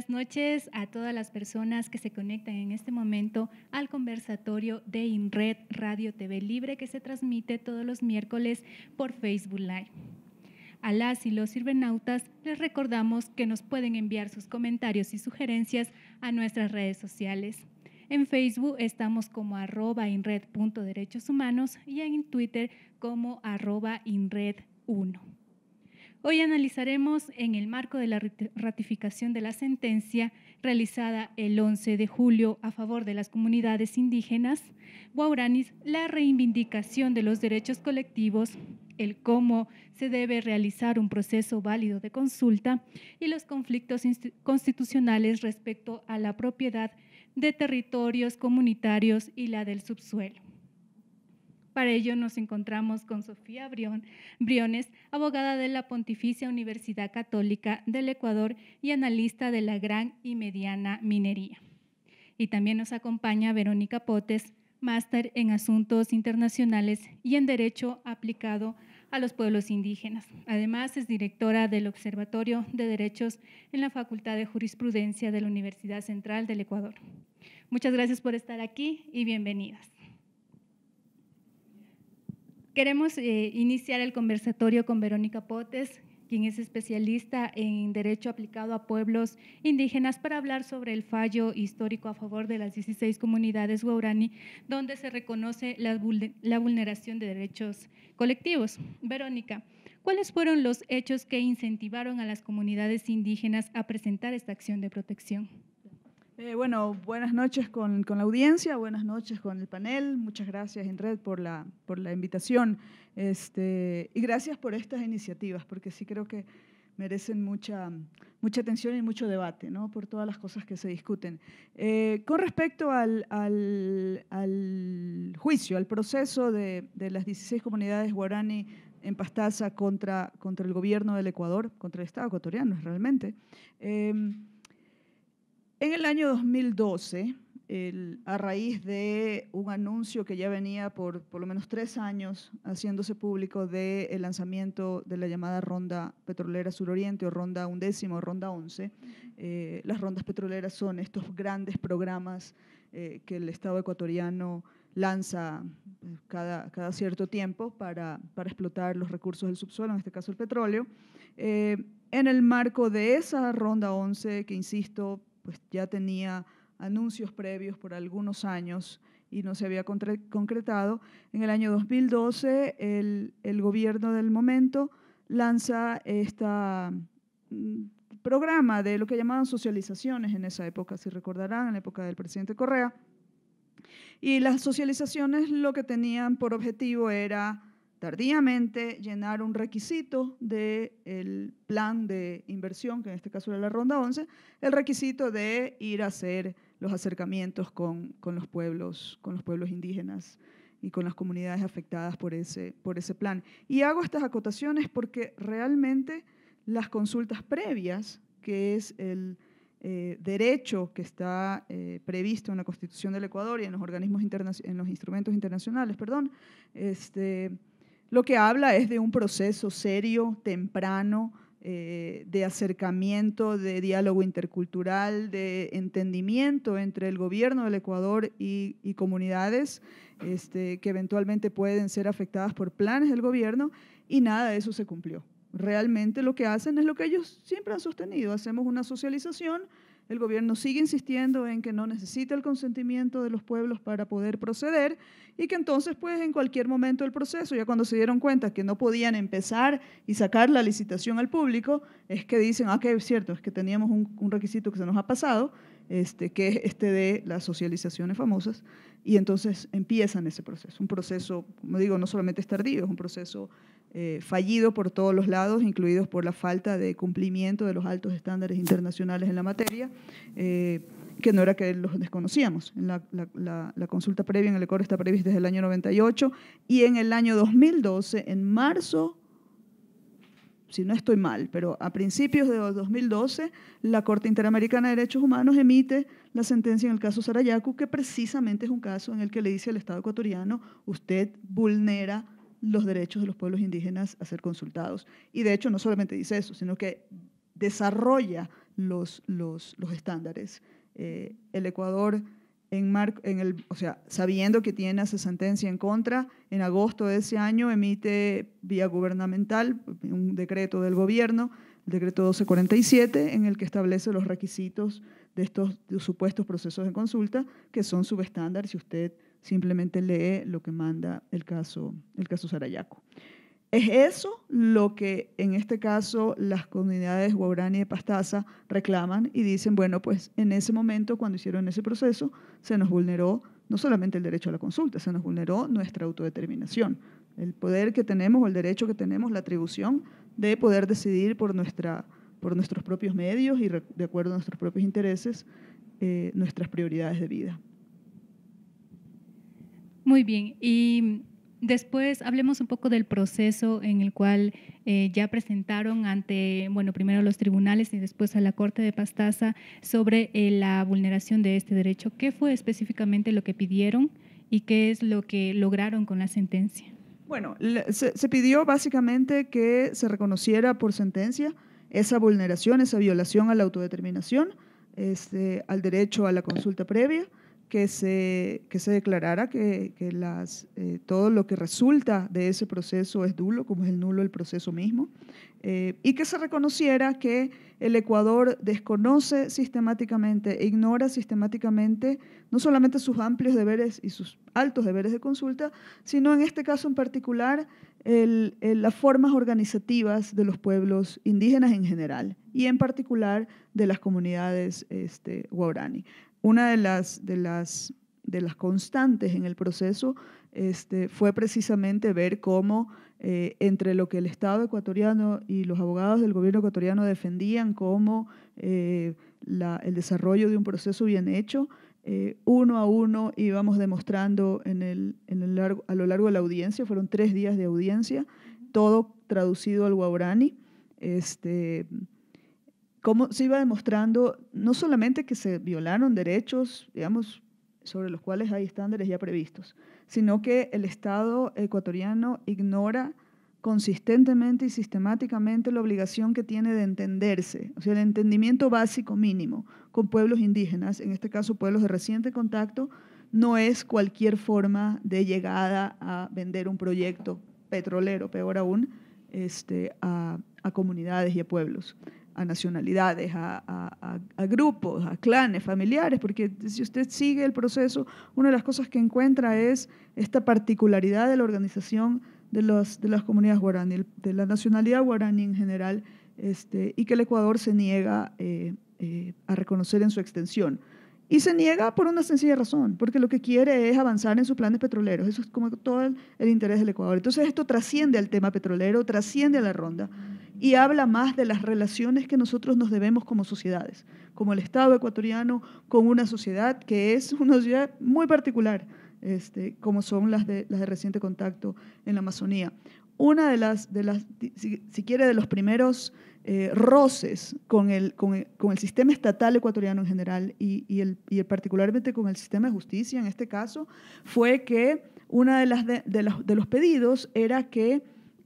buenas noches a todas las personas que se conectan en este momento al conversatorio de INRED Radio TV Libre que se transmite todos los miércoles por Facebook Live. A las y los cirbernautas les recordamos que nos pueden enviar sus comentarios y sugerencias a nuestras redes sociales. En Facebook estamos como @inred.derechoshumanos y en Twitter como @inred1. Hoy analizaremos, en el marco de la ratificación de la sentencia realizada el 11 de julio a favor de las comunidades indígenas guaraníes, la reivindicación de los derechos colectivos, el cómo se debe realizar un proceso válido de consulta y los conflictos constitucionales respecto a la propiedad de territorios comunitarios y la del subsuelo. Para ello nos encontramos con Sofía Briones, abogada de la Pontificia Universidad Católica del Ecuador y analista de la gran y mediana minería. Y también nos acompaña Verónica Potes, máster en Asuntos Internacionales y en Derecho aplicado a los pueblos indígenas. Además, es directora del Observatorio de Derechos en la Facultad de Jurisprudencia de la Universidad Central del Ecuador. Muchas gracias por estar aquí y bienvenidas. Queremos iniciar el conversatorio con Verónica Potes, quien es especialista en Derecho aplicado a pueblos indígenas, para hablar sobre el fallo histórico a favor de las 16 comunidades guaraní, donde se reconoce la vulneración de derechos colectivos. Verónica, ¿cuáles fueron los hechos que incentivaron a las comunidades indígenas a presentar esta acción de protección? Bueno, buenas noches con la audiencia, buenas noches con el panel. Muchas gracias, INRED, por la invitación. Y gracias por estas iniciativas, porque sí creo que merecen mucha atención y mucho debate, ¿no? Por todas las cosas que se discuten. Con respecto al juicio, al proceso de las 16 comunidades guaraní en Pastaza contra el gobierno del Ecuador, contra el Estado ecuatoriano realmente, en el año 2012, a raíz de un anuncio que ya venía por lo menos 3 años haciéndose público del lanzamiento de la llamada Ronda Petrolera Suroriente o Ronda 11 o Ronda 11, las rondas petroleras son estos grandes programas que el Estado ecuatoriano lanza cada cierto tiempo para explotar los recursos del subsuelo, en este caso el petróleo. En el marco de esa Ronda 11, que insisto, pues ya tenía anuncios previos por algunos años y no se había concretado, en el año 2012 el gobierno del momento lanza este programa de lo que llamaban socializaciones en esa época, si recordarán, en la época del presidente Correa. Y las socializaciones lo que tenían por objetivo era tardíamente llenar un requisito del plan de inversión, que en este caso era la Ronda 11, el requisito de ir a hacer los acercamientos con los pueblos indígenas y con las comunidades afectadas por ese plan. Y hago estas acotaciones porque realmente las consultas previas, que es el derecho que está previsto en la Constitución del Ecuador y en los organismos en los instrumentos internacionales, lo que habla es de un proceso serio, temprano, de acercamiento, de diálogo intercultural, de entendimiento entre el gobierno del Ecuador y comunidades que eventualmente pueden ser afectadas por planes del gobierno, y nada de eso se cumplió. Realmente lo que hacen es lo que ellos siempre han sostenido: hacemos una socialización, el gobierno sigue insistiendo en que no necesita el consentimiento de los pueblos para poder proceder, y que entonces pues en cualquier momento del proceso, ya cuando se dieron cuenta que no podían empezar y sacar la licitación al público, es que dicen, que es cierto, es que teníamos un requisito que se nos ha pasado, que es de las socializaciones famosas, y entonces empiezan ese proceso. Un proceso, como digo, no solamente es tardío, es un proceso fallido por todos los lados, incluidos por la falta de cumplimiento de los altos estándares internacionales en la materia, que no era que los desconocíamos. La consulta previa en el Ecuador está prevista desde el año 98, y en el año 2012, en marzo, si no estoy mal, pero a principios de 2012, la Corte Interamericana de Derechos Humanos emite la sentencia en el caso Sarayaku, que precisamente es un caso en el que le dice al Estado ecuatoriano: usted vulnera los derechos de los pueblos indígenas a ser consultados. Y de hecho no solamente dice eso, sino que desarrolla los estándares. El Ecuador, sabiendo que tiene esa sentencia en contra, en agosto de ese año emite vía gubernamental un decreto del gobierno, el decreto 1247, en el que establece los requisitos de estos supuestos procesos de consulta, que son subestándar si usted simplemente lee lo que manda el caso Sarayaco. Es eso lo que en este caso las comunidades guaraní de Pastaza reclaman y dicen, bueno, pues en ese momento, cuando hicieron ese proceso, se nos vulneró no solamente el derecho a la consulta, se nos vulneró nuestra autodeterminación, el poder que tenemos o el derecho que tenemos, la atribución de poder decidir por nuestros propios medios y de acuerdo a nuestros propios intereses, nuestras prioridades de vida. Muy bien, y después hablemos un poco del proceso en el cual ya presentaron ante, bueno, primero los tribunales y después a la Corte de Pastaza sobre la vulneración de este derecho. ¿Qué fue específicamente lo que pidieron y qué es lo que lograron con la sentencia? Bueno, se pidió básicamente que se reconociera por sentencia esa vulneración, esa violación a la autodeterminación, al derecho a la consulta previa, que se declarara que todo lo que resulta de ese proceso es nulo, como es nulo el proceso mismo, y que se reconociera que el Ecuador desconoce sistemáticamente, ignora sistemáticamente no solamente sus amplios deberes y sus altos deberes de consulta, sino en este caso en particular las formas organizativas de los pueblos indígenas en general y en particular de las comunidades guaraní. Una de las constantes en el proceso fue precisamente ver cómo entre lo que el Estado ecuatoriano y los abogados del gobierno ecuatoriano defendían como el desarrollo de un proceso bien hecho, uno a uno íbamos demostrando a lo largo de la audiencia, fueron 3 días de audiencia, todo traducido al guaraní, cómo se iba demostrando no solamente que se violaron derechos, digamos, sobre los cuales hay estándares ya previstos, sino que el Estado ecuatoriano ignora consistentemente y sistemáticamente la obligación que tiene de entenderse, o sea, el entendimiento básico mínimo con pueblos indígenas, en este caso pueblos de reciente contacto, no es cualquier forma de llegada a vender un proyecto petrolero, peor aún, a comunidades y a pueblos, a nacionalidades, a grupos, a clanes, familiares, porque si usted sigue el proceso, una de las cosas que encuentra es esta particularidad de la organización de las comunidades guaraní, de la nacionalidad guaraní en general, y que el Ecuador se niega a reconocer en su extensión. Y se niega por una sencilla razón, porque lo que quiere es avanzar en sus planes petroleros. Eso es como todo el interés del Ecuador. Entonces esto trasciende al tema petrolero, trasciende a la ronda y habla más de las relaciones que nosotros nos debemos como sociedades, como el Estado ecuatoriano con una sociedad que es una sociedad muy particular, como son las de reciente contacto en la Amazonía. Una de las si quiere, de los primeros roces con el sistema estatal ecuatoriano en general y particularmente con el sistema de justicia en este caso, fue que uno de los pedidos era que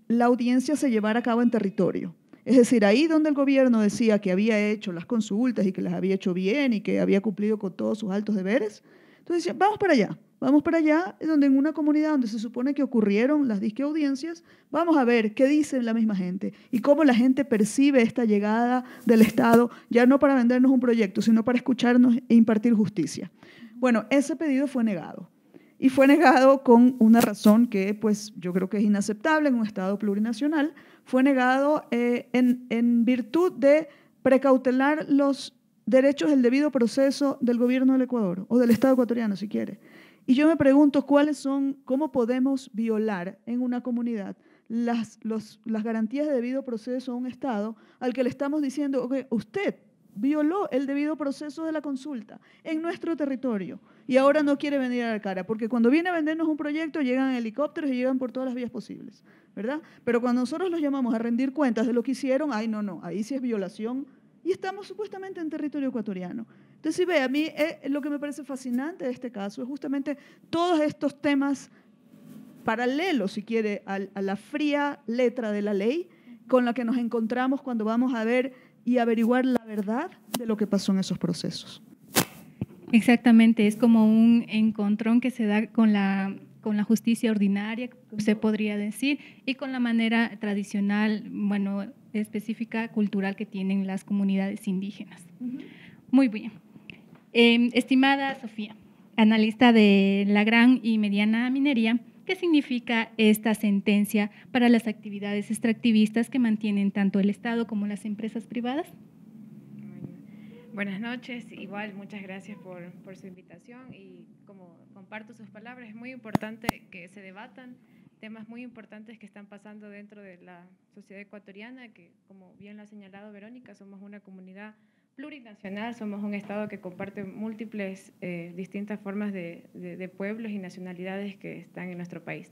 la audiencia se llevara a cabo en territorio. Es decir, ahí donde el gobierno decía que había hecho las consultas y que las había hecho bien y que había cumplido con todos sus altos deberes, entonces decía, vamos para allá, donde en una comunidad donde se supone que ocurrieron las disque audiencias, vamos a ver qué dice la misma gente y cómo la gente percibe esta llegada del Estado, ya no para vendernos un proyecto, sino para escucharnos e impartir justicia. Bueno, ese pedido fue negado. Y fue negado con una razón que pues, yo creo que es inaceptable en un Estado plurinacional. Fue negado en virtud de precautelar los derechos del debido proceso del gobierno del Ecuador, o del Estado ecuatoriano, si quiere. Y yo me pregunto cómo podemos violar en una comunidad las garantías de debido proceso a un Estado al que le estamos diciendo, okay, usted violó el debido proceso de la consulta en nuestro territorio y ahora no quiere venir a la cara, porque cuando viene a vendernos un proyecto llegan en helicópteros y llegan por todas las vías posibles, ¿verdad? Pero cuando nosotros los llamamos a rendir cuentas de lo que hicieron, ay, no, ahí sí es violación y estamos supuestamente en territorio ecuatoriano. Entonces, si ve, a mí lo que me parece fascinante de este caso es justamente todos estos temas paralelos, si quiere, a la fría letra de la ley con la que nos encontramos cuando vamos a ver y averiguar la verdad de lo que pasó en esos procesos. Exactamente, es como un encontrón que se da con la justicia ordinaria, se podría decir, y con la manera tradicional, bueno, específica, cultural que tienen las comunidades indígenas. Muy bien. Estimada Sofía, analista de la gran y mediana minería, ¿qué significa esta sentencia para las actividades extractivistas que mantienen tanto el Estado como las empresas privadas? Buenas noches, igual muchas gracias por su invitación y como comparto sus palabras, es muy importante que se debatan temas muy importantes que están pasando dentro de la sociedad ecuatoriana, que como bien lo ha señalado Verónica, somos una comunidad plurinacional, somos un Estado que comparte múltiples, distintas formas de pueblos y nacionalidades que están en nuestro país.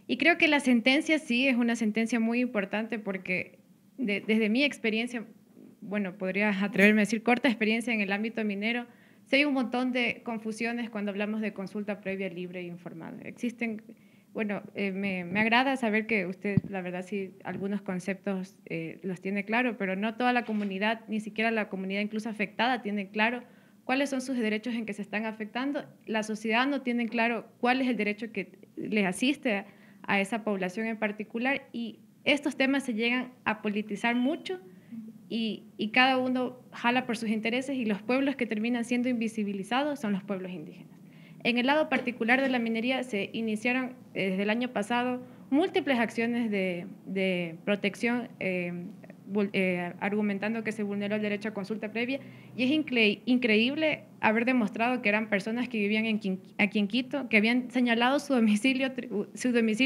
Y creo que la sentencia sí es una sentencia muy importante porque desde mi experiencia, bueno, podría atreverme a decir corta experiencia en el ámbito minero, sí hay un montón de confusiones cuando hablamos de consulta previa, libre e informada. Existen, bueno, me agrada saber que usted, la verdad, sí, algunos conceptos los tiene claro, pero no toda la comunidad, ni siquiera la comunidad incluso afectada, tiene claro cuáles son sus derechos en que se están afectando. La sociedad no tiene claro cuál es el derecho que les asiste a esa población en particular y estos temas se llegan a politizar mucho y cada uno jala por sus intereses y los pueblos que terminan siendo invisibilizados son los pueblos indígenas. En el lado particular de la minería se iniciaron desde el año pasado múltiples acciones de protección argumentando que se vulneró el derecho a consulta previa y es increíble haber demostrado que eran personas que vivían aquí en Quito, que habían señalado su domicilio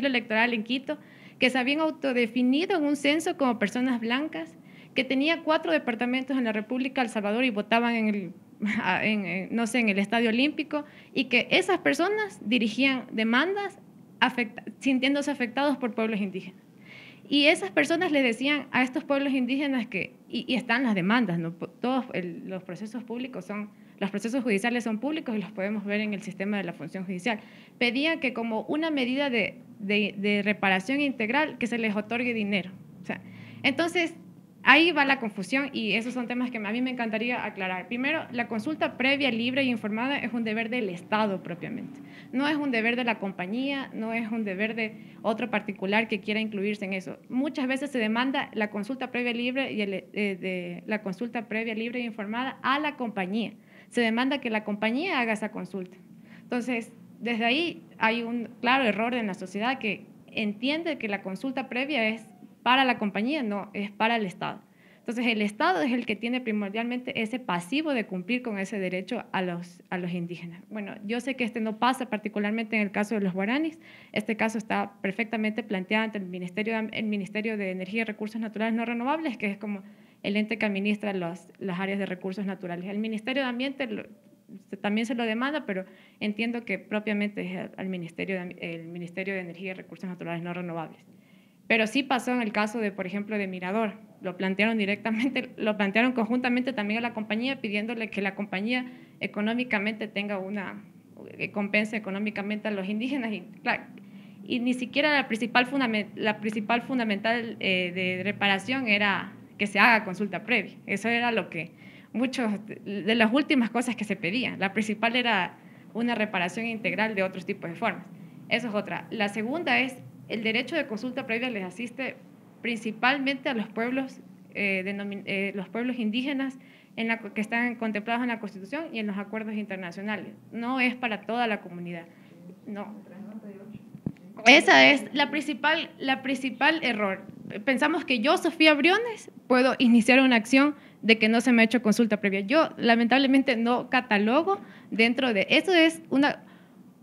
electoral en Quito, que se habían autodefinido en un censo como personas blancas, que tenía 4 departamentos en la República de El Salvador y votaban en el Estadio Olímpico, y que esas personas dirigían demandas sintiéndose afectados por pueblos indígenas. Y esas personas le decían a estos pueblos indígenas que, y están las demandas, ¿no? Todos los procesos públicos los procesos judiciales son públicos y los podemos ver en el sistema de la función judicial. Pedían que como una medida de reparación integral que se les otorgue dinero. O sea, entonces, ahí va la confusión y esos son temas que a mí me encantaría aclarar. Primero, la consulta previa, libre e informada es un deber del Estado propiamente. No es un deber de la compañía, no es un deber de otro particular que quiera incluirse en eso. Muchas veces se demanda la consulta previa libre la consulta previa, libre e informada a la compañía. Se demanda que la compañía haga esa consulta. Entonces, desde ahí hay un claro error en la sociedad que entiende que la consulta previa es para la compañía, no, es para el Estado. Entonces, el Estado es el que tiene primordialmente ese pasivo de cumplir con ese derecho a los indígenas. Bueno, yo sé que este no pasa particularmente en el caso de los guaraníes. Este caso está perfectamente planteado ante el Ministerio de Energía y Recursos Naturales No Renovables, que es como el ente que administra las áreas de recursos naturales. El Ministerio de Ambiente también se lo demanda, pero entiendo que propiamente es el Ministerio de Energía y Recursos Naturales No Renovables. Pero sí pasó en el caso de, por ejemplo, de Mirador. Lo plantearon directamente, lo plantearon conjuntamente también a la compañía, pidiéndole que la compañía económicamente compense económicamente a los indígenas. Y ni siquiera la principal fundamental de reparación era que se haga consulta previa. Eso era de las últimas cosas que se pedían. La principal era una reparación integral de otros tipos de formas. Eso es otra. La segunda es el derecho de consulta previa les asiste principalmente a los pueblos, los pueblos indígenas que están contemplados en la Constitución y en los acuerdos internacionales. No es para toda la comunidad. No. Esa es la principal error. Pensamos que yo, Sofía Briones, puedo iniciar una acción de que no se me ha hecho consulta previa. Yo, lamentablemente, no catalogo dentro de... Eso es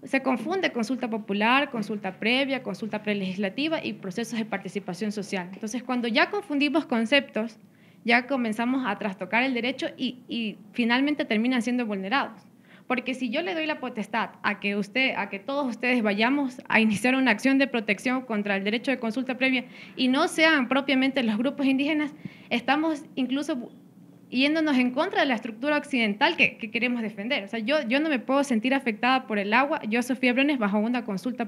se confunde consulta popular, consulta previa, consulta prelegislativa y procesos de participación social. Entonces, cuando ya confundimos conceptos, ya comenzamos a trastocar el derecho y finalmente terminan siendo vulnerados. Porque si yo le doy la potestad a que todos ustedes vayamos a iniciar una acción de protección contra el derecho de consulta previa y no sean propiamente los grupos indígenas, estamos incluso yéndonos en contra de la estructura occidental que queremos defender. O sea, yo no me puedo sentir afectada por el agua, yo, Sofía Briones, bajo una consulta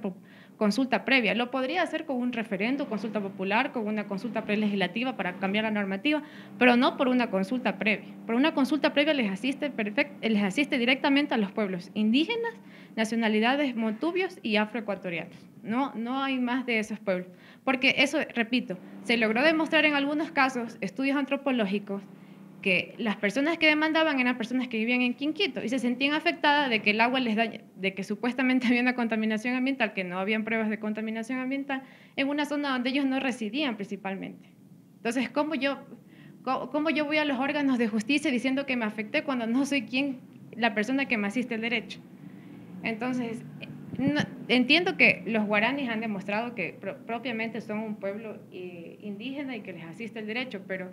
previa. Lo podría hacer con un referendo, consulta popular, con una consulta prelegislativa para cambiar la normativa, pero no por una consulta previa. Por una consulta previa les asiste directamente a los pueblos indígenas, nacionalidades montubios y afroecuatorianos. No hay más de esos pueblos. Porque eso, repito, se logró demostrar en algunos casos, estudios antropológicos, que las personas que demandaban eran personas que vivían en Quinquito y se sentían afectadas de que el agua les daña, de que supuestamente había una contaminación ambiental, que no habían pruebas de contaminación ambiental, en una zona donde ellos no residían principalmente. Entonces, ¿cómo yo voy a los órganos de justicia diciendo que me afecté cuando no soy la persona que me asiste el derecho? Entonces, entiendo que los guaraníes han demostrado que propiamente son un pueblo indígena y que les asiste el derecho, pero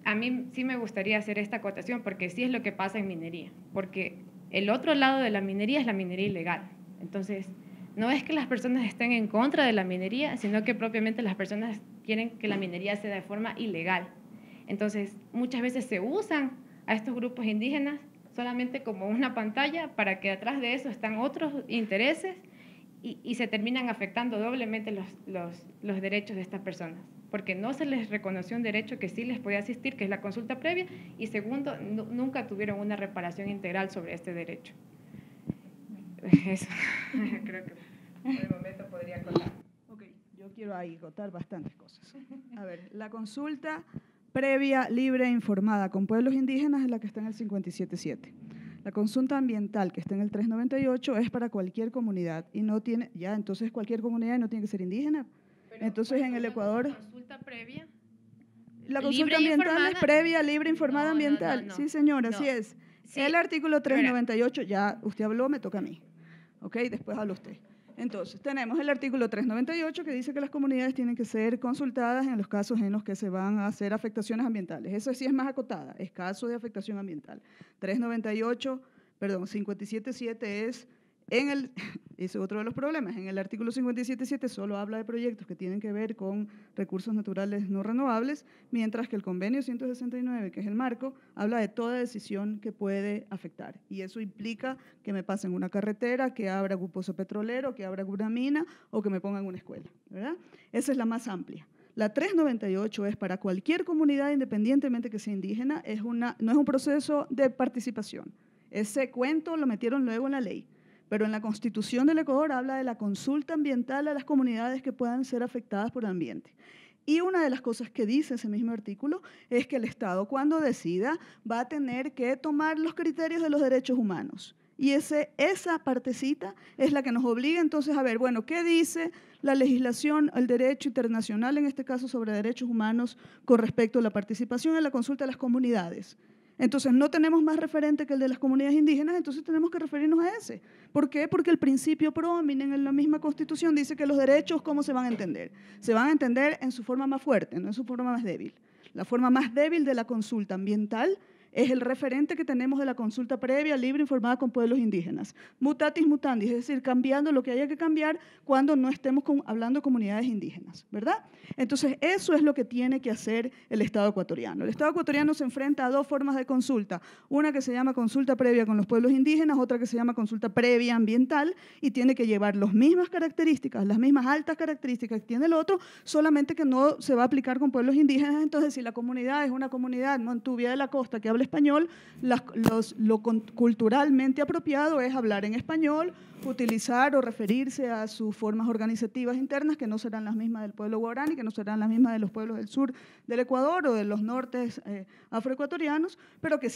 a mí sí me gustaría hacer esta acotación porque sí es lo que pasa en minería, porque el otro lado de la minería es la minería ilegal. Entonces, no es que las personas estén en contra de la minería, sino que propiamente las personas quieren que la minería sea de forma ilegal. Entonces, muchas veces se usan a estos grupos indígenas solamente como una pantalla para que atrás de eso están otros intereses y se terminan afectando doblemente los derechos de estas personas, porque no se les reconoció un derecho que sí les podía asistir, que es la consulta previa, y segundo, nunca tuvieron una reparación integral sobre este derecho. Eso, creo que por el momento podría contar. Ok, yo quiero ahí acotar bastantes cosas. A ver, la consulta previa, libre e informada con pueblos indígenas es la que está en el 57.7. La consulta ambiental, que está en el 398, es para cualquier comunidad y no tiene, ya, entonces cualquier comunidad no tiene que ser indígena. Pero, entonces en el Ecuador… La consulta previa… La consulta ambiental es previa, libre, informada, ambiental. No. Sí, señora, así es. Sí. El artículo 398, ya usted habló, me toca a mí. ¿Ok? Después habla usted. Entonces, tenemos el artículo 398 que dice que las comunidades tienen que ser consultadas en los casos en los que se van a hacer afectaciones ambientales. Eso sí es más acotada, es caso de afectación ambiental. 57.7 es ese es otro de los problemas. En el artículo 57.7 solo habla de proyectos que tienen que ver con recursos naturales no renovables, mientras que el convenio 169, que es el marco, habla de toda decisión que puede afectar. Y eso implica que me pasen una carretera, que abra un pozo petrolero, que abra una mina o que me pongan una escuela, ¿verdad? Esa es la más amplia. La 398 es para cualquier comunidad, independientemente que sea indígena, no es un proceso de participación. Ese cuento lo metieron luego en la ley. Pero en la Constitución del Ecuador habla de la consulta ambiental a las comunidades que puedan ser afectadas por el ambiente. Y una de las cosas que dice ese mismo artículo es que el Estado, cuando decida, va a tener que tomar los criterios de los derechos humanos. Y esa partecita es la que nos obliga entonces a ver, bueno, ¿qué dice la legislación, el derecho internacional, en este caso sobre derechos humanos, con respecto a la participación en la consulta de las comunidades? Entonces, no tenemos más referente que el de las comunidades indígenas, entonces tenemos que referirnos a ese. ¿Por qué? Porque el principio pro hominem en la misma Constitución dice que los derechos, ¿cómo se van a entender? Se van a entender en su forma más fuerte, no en su forma más débil. La forma más débil de la consulta ambiental es el referente que tenemos de la consulta previa, libre, informada con pueblos indígenas. Mutatis mutandis, es decir, cambiando lo que haya que cambiar cuando no estemos hablando de comunidades indígenas, ¿verdad? Entonces, eso es lo que tiene que hacer el Estado ecuatoriano. El Estado ecuatoriano se enfrenta a dos formas de consulta, una que se llama consulta previa con los pueblos indígenas, otra que se llama consulta previa ambiental, y tiene que llevar las mismas características, las mismas altas características que tiene el otro, solamente que no se va a aplicar con pueblos indígenas. Entonces, si la comunidad es una comunidad montubia de la costa que habla español, lo culturalmente apropiado es hablar en español, utilizar o referirse a sus formas organizativas internas, que no serán las mismas del pueblo guaraní, que no serán las mismas de los pueblos del sur del Ecuador o de los nortes afroecuatorianos, pero que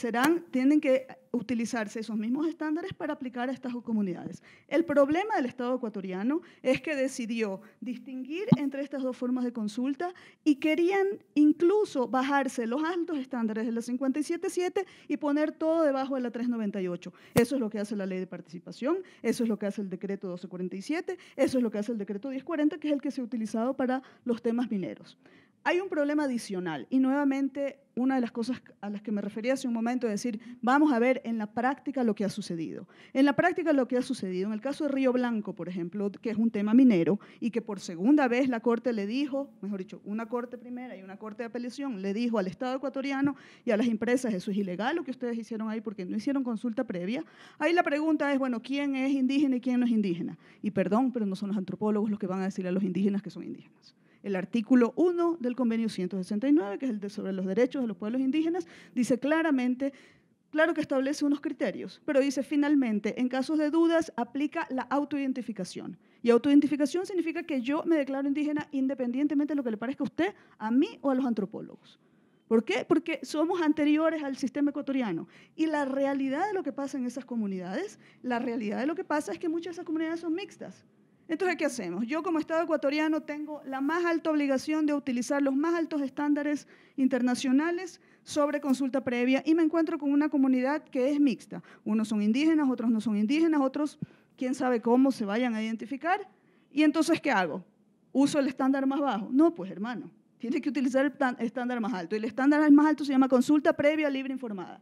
tienen que utilizarse esos mismos estándares para aplicar a estas comunidades. El problema del Estado ecuatoriano es que decidió distinguir entre estas dos formas de consulta y querían incluso bajarse los altos estándares de la 57.7 y poner todo debajo de la 398. Eso es lo que hace la ley de participación, eso es lo que hace el decreto 1247, eso es lo que hace el decreto 1040, que es el que se ha utilizado para los temas mineros. Hay un problema adicional y nuevamente una de las cosas a las que me refería hace un momento es decir, vamos a ver en la práctica lo que ha sucedido. En la práctica lo que ha sucedido, en el caso de Río Blanco, por ejemplo, que es un tema minero y que por segunda vez la Corte le dijo, mejor dicho, una Corte primera y una Corte de apelación, le dijo al Estado ecuatoriano y a las empresas, eso es ilegal lo que ustedes hicieron ahí porque no hicieron consulta previa. Ahí la pregunta es, bueno, ¿quién es indígena y quién no es indígena? Y perdón, pero no son los antropólogos los que van a decirle a los indígenas que son indígenas. El artículo 1 del convenio 169, que es el sobre los derechos de los pueblos indígenas, dice claramente, claro que establece unos criterios, pero dice finalmente, en casos de dudas, aplica la autoidentificación. Y autoidentificación significa que yo me declaro indígena independientemente de lo que le parezca a usted, a mí o a los antropólogos. ¿Por qué? Porque somos anteriores al sistema ecuatoriano. Y la realidad de lo que pasa en esas comunidades, la realidad de lo que pasa es que muchas de esas comunidades son mixtas. Entonces, ¿qué hacemos? Yo como Estado ecuatoriano tengo la más alta obligación de utilizar los más altos estándares internacionales sobre consulta previa y me encuentro con una comunidad que es mixta. Unos son indígenas, otros no son indígenas, otros quién sabe cómo se vayan a identificar. Y entonces, ¿qué hago? ¿Uso el estándar más bajo? No, pues hermano, tiene que utilizar el estándar más alto. Y el estándar más alto se llama consulta previa libre informada.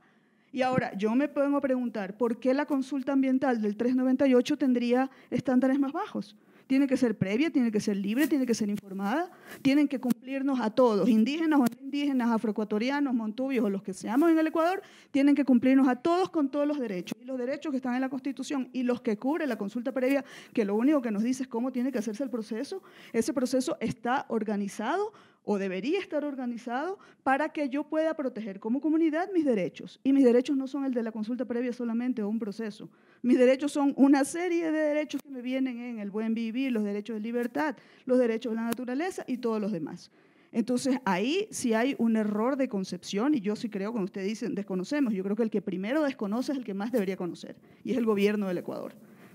Y ahora, yo me pongo a preguntar, ¿por qué la consulta ambiental del 398 tendría estándares más bajos? Tiene que ser previa, tiene que ser libre, tiene que ser informada, tienen que cumplirnos a todos, indígenas o no indígenas, afroecuatorianos, montubios o los que seamos en el Ecuador, tienen que cumplirnos a todos con todos los derechos. Y los derechos que están en la Constitución y los que cubre la consulta previa, que lo único que nos dice es cómo tiene que hacerse el proceso, ese proceso está organizado o debería estar organizado para que yo pueda proteger como comunidad mis derechos. Y mis derechos no son el de la consulta previa solamente o un proceso. Mis derechos son una serie de derechos que me vienen en el buen vivir, los derechos de libertad, los derechos de la naturaleza y todos los demás. Entonces, ahí sí hay un error de concepción y yo sí creo, cuando ustedes dicen desconocemos, yo creo que el que primero desconoce es el que más debería conocer y es el gobierno del Ecuador.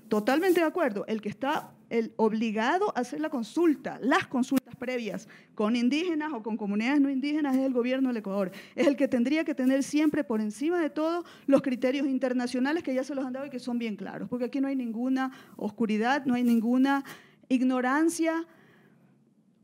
Totalmente de acuerdo, el que está obligado a hacer la consulta, las consultas previas con indígenas o con comunidades no indígenas es el gobierno del Ecuador. Es el que tendría que tener siempre por encima de todo los criterios internacionales que ya se los han dado y que son bien claros, porque aquí no hay ninguna oscuridad, no hay ninguna ignorancia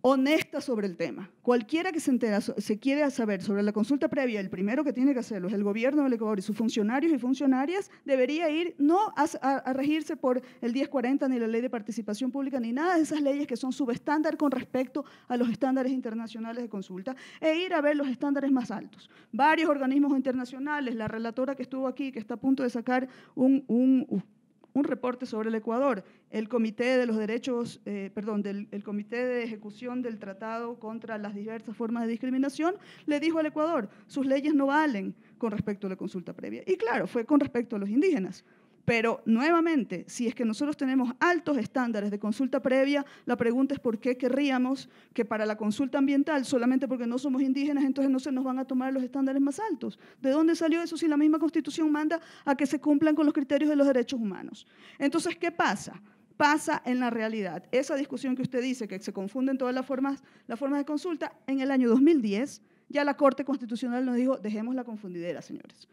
honesta sobre el tema. Cualquiera que se quiera saber sobre la consulta previa, el primero que tiene que hacerlo es el gobierno del Ecuador y sus funcionarios y funcionarias, debería ir no a regirse por el 1040 ni la ley de participación pública ni nada de esas leyes que son subestándar con respecto a los estándares internacionales de consulta e ir a ver los estándares más altos. Varios organismos internacionales, la relatora que estuvo aquí, que está a punto de sacar un reporte sobre el Ecuador, el Comité de los Derechos, el Comité de Ejecución del Tratado contra las diversas formas de discriminación, le dijo al Ecuador, sus leyes no valen con respecto a la consulta previa. Y claro, fue con respecto a los indígenas. Pero nuevamente, si es que nosotros tenemos altos estándares de consulta previa, la pregunta es por qué querríamos que para la consulta ambiental, solamente porque no somos indígenas, entonces no se nos van a tomar los estándares más altos. ¿De dónde salió eso si la misma Constitución manda a que se cumplan con los criterios de los derechos humanos? Entonces, ¿qué pasa? Pasa en la realidad. Esa discusión que usted dice, que se confunden todas las formas de consulta, en el año 2010 ya la Corte Constitucional nos dijo, dejemos la confundidera, señores.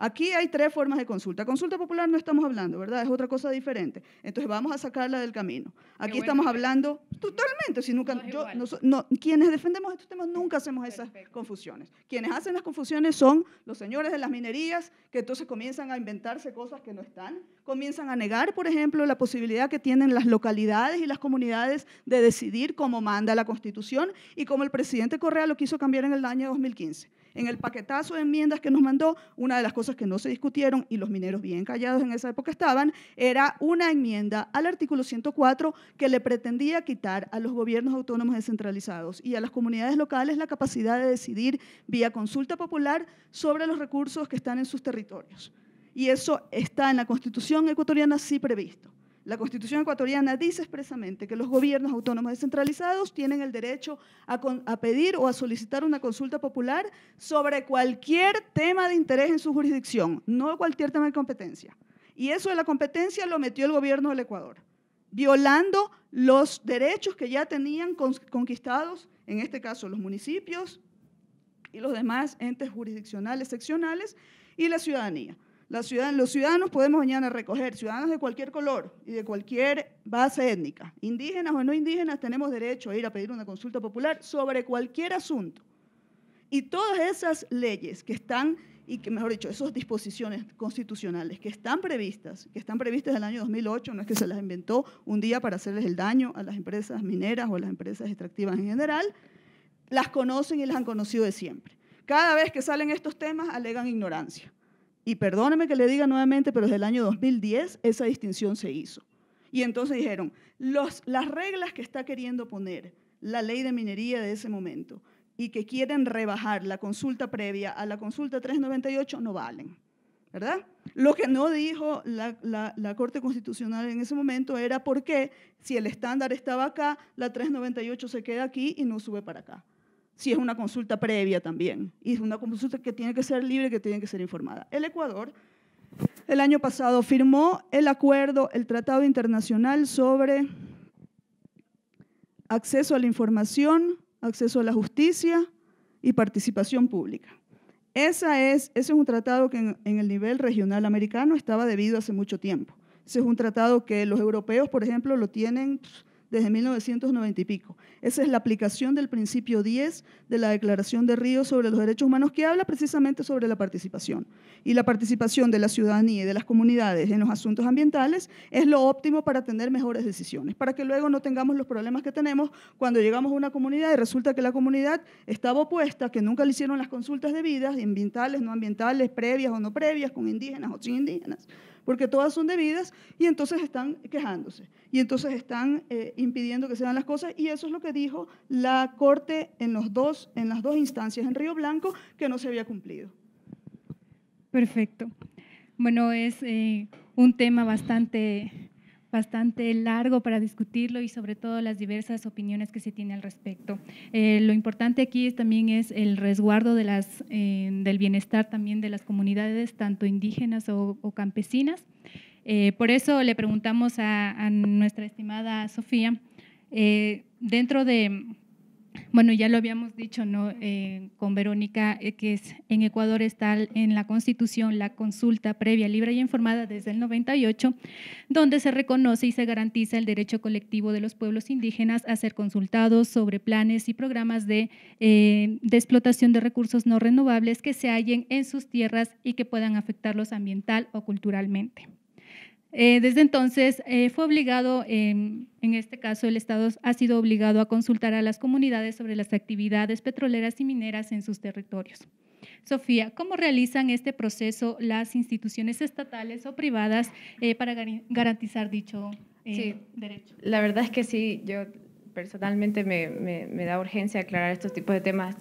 Aquí hay 3 formas de consulta. Consulta popular no estamos hablando, ¿verdad? Es otra cosa diferente. Entonces vamos a sacarla del camino. Aquí estamos hablando totalmente. Si nunca, quienes defendemos estos temas nunca hacemos esas confusiones. Quienes hacen las confusiones son los señores de las minerías, que entonces comienzan a inventarse cosas que no están, comienzan a negar, por ejemplo, la posibilidad que tienen las localidades y las comunidades de decidir cómo manda la Constitución y como el presidente Correa lo quiso cambiar en el año 2015. En el paquetazo de enmiendas que nos mandó, una de las cosas que no se discutieron, y los mineros bien callados en esa época estaban, era una enmienda al artículo 104 que le pretendía quitar a los gobiernos autónomos descentralizados y a las comunidades locales la capacidad de decidir vía consulta popular sobre los recursos que están en sus territorios. Y eso está en la Constitución ecuatoriana sí previsto. La Constitución ecuatoriana dice expresamente que los gobiernos autónomos descentralizados tienen el derecho a pedir o a solicitar una consulta popular sobre cualquier tema de interés en su jurisdicción, no cualquier tema de competencia. Y eso de la competencia lo metió el gobierno del Ecuador, violando los derechos que ya tenían conquistados, en este caso los municipios y los demás entes jurisdiccionales, seccionales y la ciudadanía. Los ciudadanos podemos mañana recoger, ciudadanos de cualquier color y de cualquier base étnica, indígenas o no indígenas, tenemos derecho a ir a pedir una consulta popular sobre cualquier asunto. Y todas esas leyes que están, y que mejor dicho, esas disposiciones constitucionales que están previstas desde el año 2008, no es que se las inventó un día para hacerles el daño a las empresas mineras o a las empresas extractivas en general, las conocen y las han conocido de siempre. Cada vez que salen estos temas alegan ignorancia. Y perdóneme que le diga nuevamente, pero desde el año 2010 esa distinción se hizo. Y entonces dijeron, las reglas que está queriendo poner la ley de minería de ese momento y que quieren rebajar la consulta previa a la consulta 398 no valen, ¿verdad? Lo que no dijo la Corte Constitucional en ese momento era por qué, si el estándar estaba acá, la 398 se queda aquí y no sube para acá. Si es una consulta previa también, y es una consulta que tiene que ser libre, que tiene que ser informada. El Ecuador, el año pasado, firmó el acuerdo, el Tratado Internacional sobre acceso a la información, acceso a la justicia y participación pública. Ese es un tratado que en el nivel regional americano estaba debido hace mucho tiempo. Ese es un tratado que los europeos, por ejemplo, lo tienen desde 1990 y pico. Esa es la aplicación del principio 10 de la Declaración de Río sobre los Derechos Humanos, que habla precisamente sobre la participación. Y la participación de la ciudadanía y de las comunidades en los asuntos ambientales es lo óptimo para tener mejores decisiones, para que luego no tengamos los problemas que tenemos cuando llegamos a una comunidad y resulta que la comunidad estaba opuesta, que nunca le hicieron las consultas debidas, ambientales, no ambientales, previas o no previas, con indígenas o sin indígenas, porque todas son debidas y entonces están quejándose y entonces están impidiendo que se hagan las cosas, y eso es lo que dijo la Corte en las dos instancias en Río Blanco, que no se había cumplido. Perfecto. Bueno, es un tema bastante largo para discutirlo y sobre todo las diversas opiniones que se tiene al respecto. Lo importante aquí también es el resguardo de del bienestar también de las comunidades, tanto indígenas o campesinas. Por eso le preguntamos a nuestra estimada Sofía, dentro de, bueno, ya lo habíamos dicho, ¿no? Con Verónica, que en Ecuador está en la Constitución la consulta previa, libre y informada desde el 98, donde se reconoce y se garantiza el derecho colectivo de los pueblos indígenas a ser consultados sobre planes y programas de explotación de recursos no renovables que se hallen en sus tierras y que puedan afectarlos ambiental o culturalmente. Desde entonces fue obligado, en este caso el Estado ha sido obligado a consultar a las comunidades sobre las actividades petroleras y mineras en sus territorios. Sofía, ¿cómo realizan este proceso las instituciones estatales o privadas para garantizar dicho derecho? La verdad es que sí, yo personalmente me da urgencia aclarar estos tipos de temas.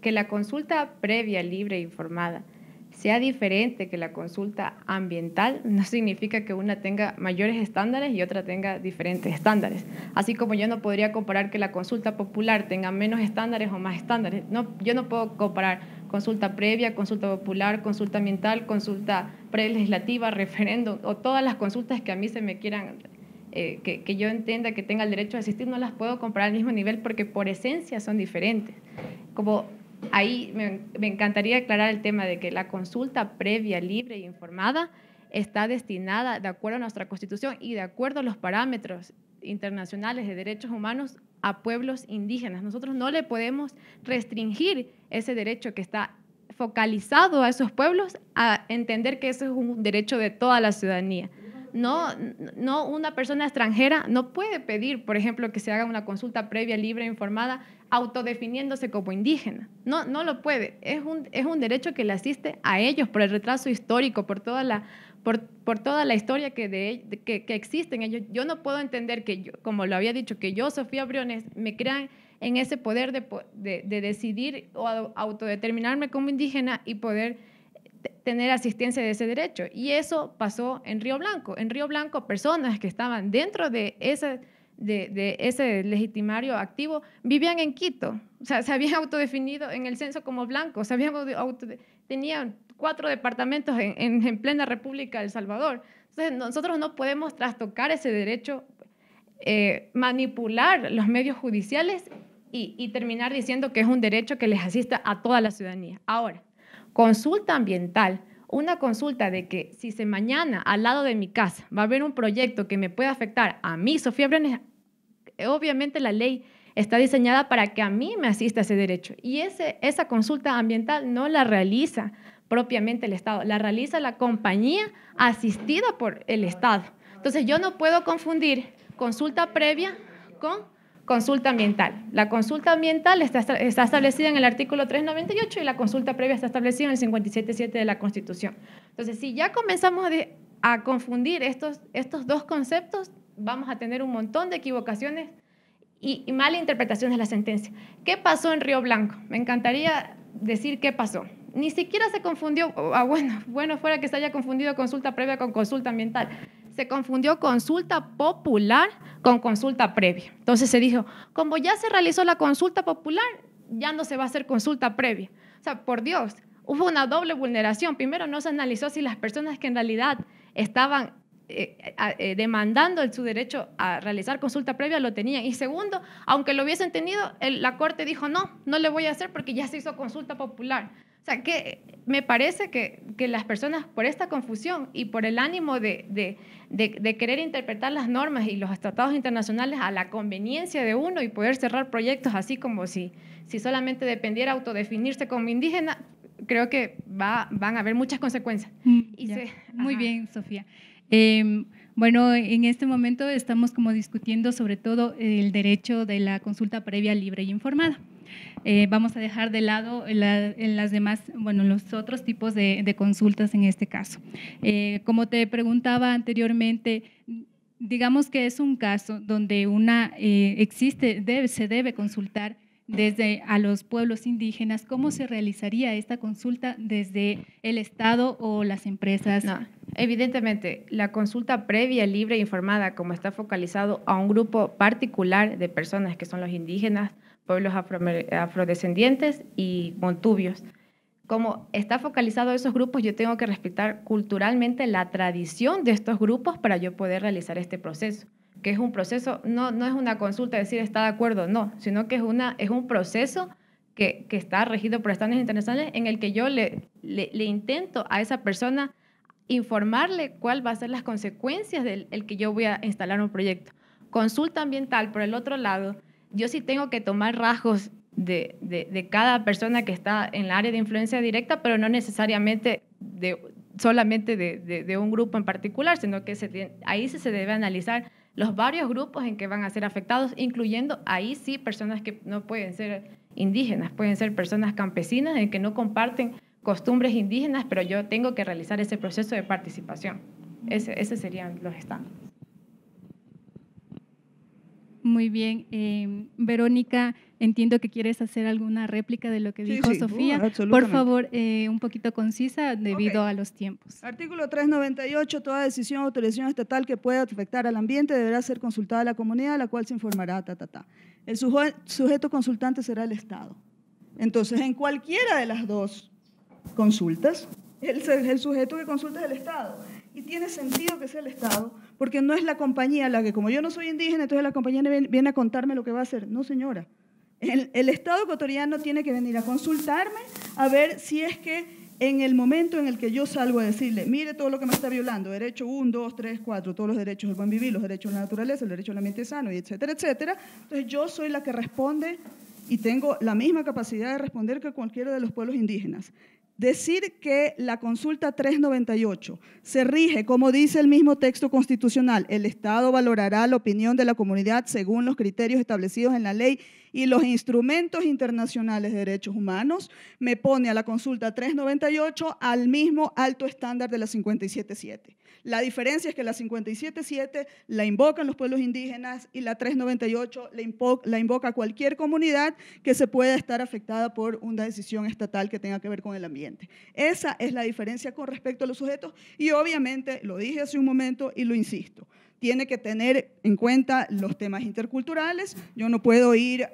Que la consulta previa, libre e informada sea diferente que la consulta ambiental no significa que una tenga mayores estándares y otra tenga diferentes estándares. Así como yo no podría comparar que la consulta popular tenga menos estándares o más estándares. No, yo no puedo comparar consulta previa, consulta popular, consulta ambiental, consulta prelegislativa, referéndum o todas las consultas que a mí se me quieran, que yo entienda que tenga el derecho a asistir, no las puedo comparar al mismo nivel porque por esencia son diferentes. Como ahí me encantaría aclarar el tema de que la consulta previa, libre e informada está destinada, de acuerdo a nuestra Constitución y de acuerdo a los parámetros internacionales de derechos humanos, a pueblos indígenas. Nosotros no le podemos restringir ese derecho que está focalizado a esos pueblos a entender que eso es un derecho de toda la ciudadanía. No, una persona extranjera no puede pedir, por ejemplo, que se haga una consulta previa, libre e informada, autodefiniéndose como indígena. No lo puede. Es un derecho que le asiste a ellos por el retraso histórico, por toda la historia que existe en ellos. Yo no puedo entender que yo, como lo había dicho, que yo, Sofía Briones, me crean en ese poder de decidir o autodeterminarme como indígena y poder tener asistencia de ese derecho. Y eso pasó en Río Blanco. En Río Blanco, personas que estaban dentro de ese legitimario activo vivían en Quito. O sea, se habían autodefinido en el censo como blancos, tenían 4 departamentos en plena República de El Salvador. Entonces, nosotros no podemos trastocar ese derecho, manipular los medios judiciales y terminar diciendo que es un derecho que les asista a toda la ciudadanía. Ahora, consulta ambiental una consulta de que si mañana al lado de mi casa va a haber un proyecto que me pueda afectar a mí, Sofía Brenes, obviamente la ley está diseñada para que a mí me asista ese derecho. Y esa consulta ambiental no la realiza propiamente el Estado, la realiza la compañía asistida por el Estado. Entonces, yo no puedo confundir consulta previa con consulta ambiental. La consulta ambiental está establecida en el artículo 398 y la consulta previa está establecida en el 57.7 de la Constitución. Entonces, si ya comenzamos a confundir estos dos conceptos, vamos a tener un montón de equivocaciones y mala interpretación de la sentencia. ¿Qué pasó en Río Blanco? Me encantaría decir qué pasó. Ni siquiera se confundió, bueno fuera que se haya confundido consulta previa con consulta ambiental. Se confundió consulta popular con consulta previa. Entonces se dijo, como ya se realizó la consulta popular, ya no se va a hacer consulta previa. O sea, por Dios, hubo una doble vulneración. Primero, no se analizó si las personas que en realidad estaban demandando su derecho a realizar consulta previa lo tenían. Y segundo, aunque lo hubiesen tenido, la Corte dijo, no le voy a hacer porque ya se hizo consulta popular. O sea, que me parece que las personas, por esta confusión y por el ánimo de querer interpretar las normas y los tratados internacionales a la conveniencia de uno y poder cerrar proyectos así como si solamente dependiera autodefinirse como indígena, creo que van a haber muchas consecuencias. Muy bien, Sofía. Bueno, en este momento estamos como discutiendo sobre todo el derecho de la consulta previa, libre y informada. Vamos a dejar de lado las demás, los otros tipos de consultas en este caso. Como te preguntaba anteriormente, digamos que es un caso donde se debe consultar desde a los pueblos indígenas. ¿Cómo se realizaría esta consulta desde el Estado o las empresas? No, evidentemente, la consulta previa, libre e informada, como está focalizado a un grupo particular de personas que son los indígenas, pueblos afrodescendientes y montubios. Como está focalizado a esos grupos, yo tengo que respetar culturalmente la tradición de estos grupos para yo poder realizar este proceso, que es un proceso, no es una consulta decir está de acuerdo, no, sino que es un proceso que está regido por estándares internacionales en el que yo le intento a esa persona informarle cuál va a ser las consecuencias del que yo voy a instalar un proyecto. Consulta ambiental, por el otro lado, yo sí tengo que tomar rasgos de cada persona que está en la área de influencia directa, pero no necesariamente solamente de un grupo en particular, sino que ahí sí se debe analizar los varios grupos en que van a ser afectados, incluyendo ahí sí personas que no pueden ser indígenas, pueden ser personas campesinas en que no comparten costumbres indígenas, pero yo tengo que realizar ese proceso de participación. Ese serían los estándares. Muy bien. Verónica, entiendo que quieres hacer alguna réplica de lo que dijo Sofía. Por favor, un poquito concisa debido a los tiempos. Artículo 398. Toda decisión o autorización estatal que pueda afectar al ambiente deberá ser consultada a la comunidad, a la cual se informará. El sujeto consultante será el Estado. Entonces, en cualquiera de las dos consultas, el sujeto que consulta es el Estado. Y tiene sentido que sea el Estado, porque no es la compañía la que, como yo no soy indígena, entonces la compañía viene a contarme lo que va a hacer. No, señora. El Estado ecuatoriano tiene que venir a consultarme a ver si es que en el momento en el que yo salgo a decirle, mire todo lo que me está violando, derecho 1, 2, 3, 4, todos los derechos del buen vivir, los derechos de la naturaleza, el derecho al ambiente sano, y etcétera, etcétera. Entonces yo soy la que responde y tengo la misma capacidad de responder que cualquiera de los pueblos indígenas. Decir que la consulta 398 se rige, como dice el mismo texto constitucional, el Estado valorará la opinión de la comunidad según los criterios establecidos en la ley y los instrumentos internacionales de derechos humanos, me pone a la consulta 398 al mismo alto estándar de la 57.7. La diferencia es que la 57.7 la invocan los pueblos indígenas y la 398 la invoca cualquier comunidad que se pueda estar afectada por una decisión estatal que tenga que ver con el ambiente. Esa es la diferencia con respecto a los sujetos y obviamente, lo dije hace un momento y lo insisto, tiene que tener en cuenta los temas interculturales. Yo no puedo ir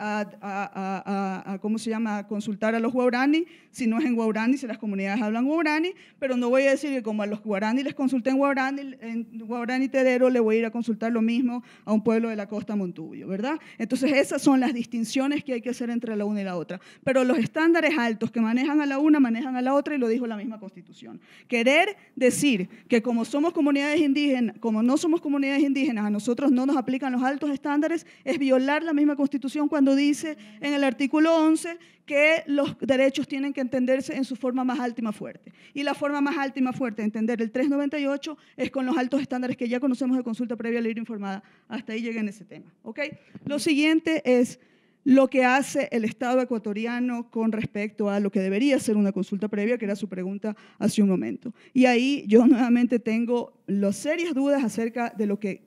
¿cómo se llama?, a consultar a los guaraní si no es en guaraní, si las comunidades hablan guaraní, pero no voy a decir que como a los guaraní les consulté en guaraní terero, le voy a ir a consultar lo mismo a un pueblo de la costa Montubio, ¿verdad? Entonces esas son las distinciones que hay que hacer entre la una y la otra. Pero los estándares altos que manejan a la una, manejan a la otra, y lo dijo la misma Constitución. Querer decir que como somos comunidades indígenas, como no somos comunidades indígenas, a nosotros no nos aplican los altos estándares, es violar la misma Constitución cuando dice en el artículo 11 que los derechos tienen que entenderse en su forma más alta y más fuerte. Y la forma más alta y más fuerte de entender el 398 es con los altos estándares que ya conocemos de consulta previa libre informada. Hasta ahí llegué en ese tema, ¿ok? Lo siguiente es lo que hace el Estado ecuatoriano con respecto a lo que debería ser una consulta previa, que era su pregunta hace un momento. Y ahí yo nuevamente tengo las serias dudas acerca de lo que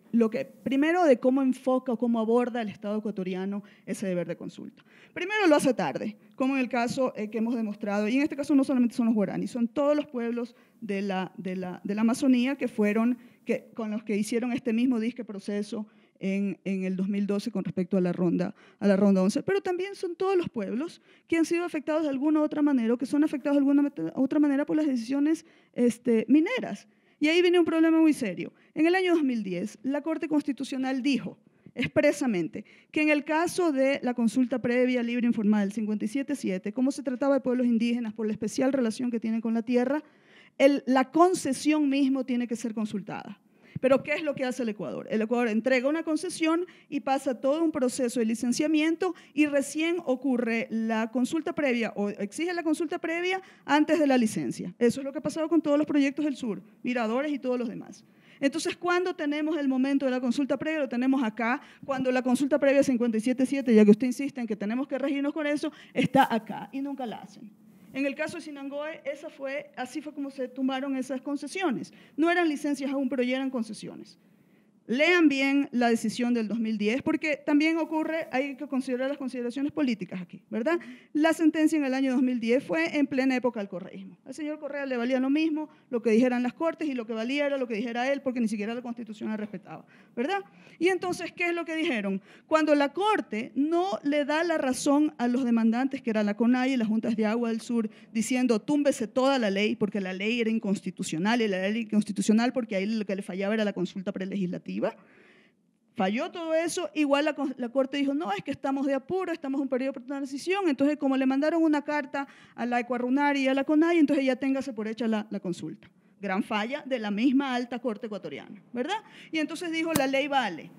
primero de cómo enfoca o cómo aborda el Estado ecuatoriano ese deber de consulta. Primero lo hace tarde, como en el caso que hemos demostrado, y en este caso no solamente son los guaraní, son todos los pueblos de la Amazonía con los que hicieron este mismo disque proceso en el 2012 con respecto a la ronda 11, pero también son todos los pueblos que han sido afectados de alguna u otra manera o que son afectados de alguna u otra manera por las decisiones mineras. Y ahí viene un problema muy serio. En el año 2010, la Corte Constitucional dijo expresamente que en el caso de la consulta previa libre informada del 57.7, como se trataba de pueblos indígenas por la especial relación que tienen con la tierra, la concesión mismo tiene que ser consultada. Pero ¿qué es lo que hace el Ecuador? El Ecuador entrega una concesión y pasa todo un proceso de licenciamiento y recién ocurre la consulta previa o exige la consulta previa antes de la licencia. Eso es lo que ha pasado con todos los proyectos del sur, Miradores y todos los demás. Entonces, ¿cuándo tenemos el momento de la consulta previa? Lo tenemos acá, cuando la consulta previa 57.7, ya que usted insiste en que tenemos que regirnos con eso, está acá y nunca la hacen. En el caso de Sinangoe, así fue como se tumbaron esas concesiones. No eran licencias aún, pero ya eran concesiones. Lean bien la decisión del 2010, porque también hay que considerar las consideraciones políticas aquí, ¿verdad? La sentencia en el año 2010 fue en plena época del correísmo. Al señor Correa le valía lo mismo lo que dijeran las Cortes y lo que valía era lo que dijera él, porque ni siquiera la Constitución la respetaba, ¿verdad? Y entonces, ¿qué es lo que dijeron? Cuando la Corte no le da la razón a los demandantes, que era la CONAI y las Juntas de Agua del Sur, diciendo túmbese toda la ley, porque la ley era inconstitucional, y la ley era inconstitucional porque ahí lo que le fallaba era la consulta prelegislativa. Falló todo eso, igual la Corte dijo, no, es que estamos de apuro, estamos en un periodo de transición, entonces como le mandaron una carta a la Ecuarunari y a la CONAI, entonces ya téngase por hecha la consulta. Gran falla de la misma alta Corte ecuatoriana, ¿verdad? Y entonces dijo, la ley vale.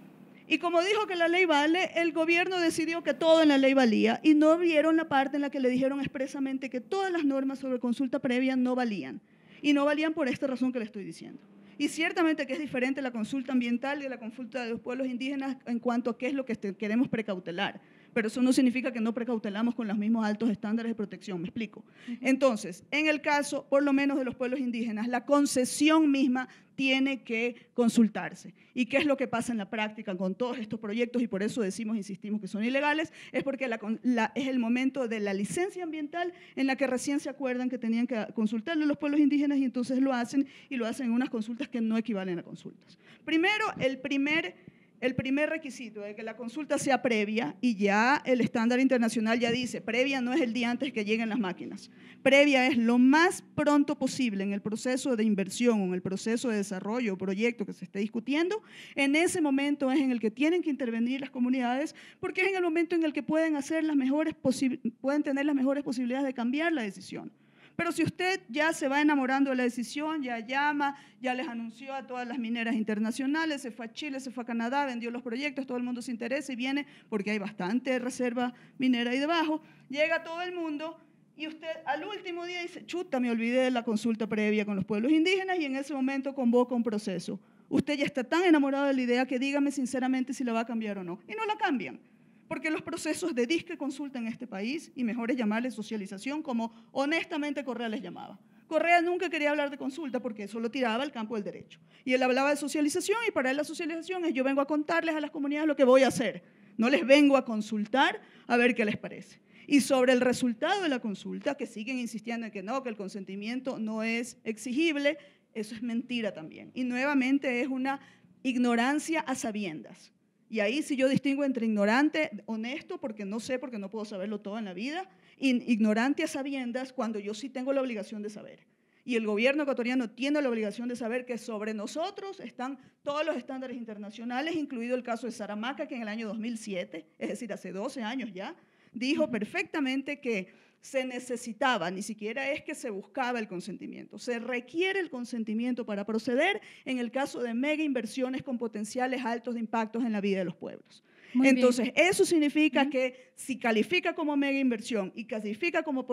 Y como dijo que la ley vale, el gobierno decidió que todo en la ley valía y no vieron la parte en la que le dijeron expresamente que todas las normas sobre consulta previa no valían. Y no valían por esta razón que le estoy diciendo. Y ciertamente que es diferente la consulta ambiental de la consulta de los pueblos indígenas en cuanto a qué es lo que queremos precautelar. Pero eso no significa que no precautelamos con los mismos altos estándares de protección, ¿me explico? Entonces, en el caso, por lo menos de los pueblos indígenas, la concesión misma tiene que consultarse. ¿Y qué es lo que pasa en la práctica con todos estos proyectos? Y por eso insistimos que son ilegales, es porque es el momento de la licencia ambiental en la que recién se acuerdan que tenían que consultarle a los pueblos indígenas y entonces lo hacen y lo hacen en unas consultas que no equivalen a consultas. Primero, el primer requisito de que la consulta sea previa, y ya el estándar internacional ya dice, previa no es el día antes que lleguen las máquinas. Previa es lo más pronto posible en el proceso de inversión o en el proceso de desarrollo o proyecto que se esté discutiendo. En ese momento es en el que tienen que intervenir las comunidades, porque es en el momento en el que pueden tener las mejores posibilidades de cambiar la decisión. Pero si usted ya se va enamorando de la decisión, ya llama, ya les anunció a todas las mineras internacionales, se fue a Chile, se fue a Canadá, vendió los proyectos, todo el mundo se interesa y viene porque hay bastante reserva minera ahí debajo, llega todo el mundo y usted al último día dice, chuta, me olvidé de la consulta previa con los pueblos indígenas y en ese momento convoca un proceso. Usted ya está tan enamorado de la idea que dígame sinceramente si la va a cambiar o no. Y no la cambian. Porque los procesos de disque consulta en este país, y mejor es llamarle socialización, como honestamente Correa les llamaba. Correa nunca quería hablar de consulta porque eso lo tiraba al campo del derecho. Y él hablaba de socialización, y para él la socialización es yo vengo a contarles a las comunidades lo que voy a hacer. No les vengo a consultar a ver qué les parece. Y sobre el resultado de la consulta, que siguen insistiendo en que no, que el consentimiento no es exigible, eso es mentira también. Y nuevamente es una ignorancia a sabiendas. Y ahí sí yo distingo entre ignorante, honesto, porque no sé, porque no puedo saberlo todo en la vida, y ignorante a sabiendas cuando yo sí tengo la obligación de saber. Y el gobierno ecuatoriano tiene la obligación de saber que sobre nosotros están todos los estándares internacionales, incluido el caso de Saramaca, que en el año 2007, es decir, hace 12 años ya, dijo perfectamente que se necesitaba, ni siquiera es que se buscaba el consentimiento, se requiere el consentimiento para proceder en el caso de mega inversiones con potenciales altos de impactos en la vida de los pueblos. Muy Entonces, bien. Eso significa que si califica como mega inversión y califica como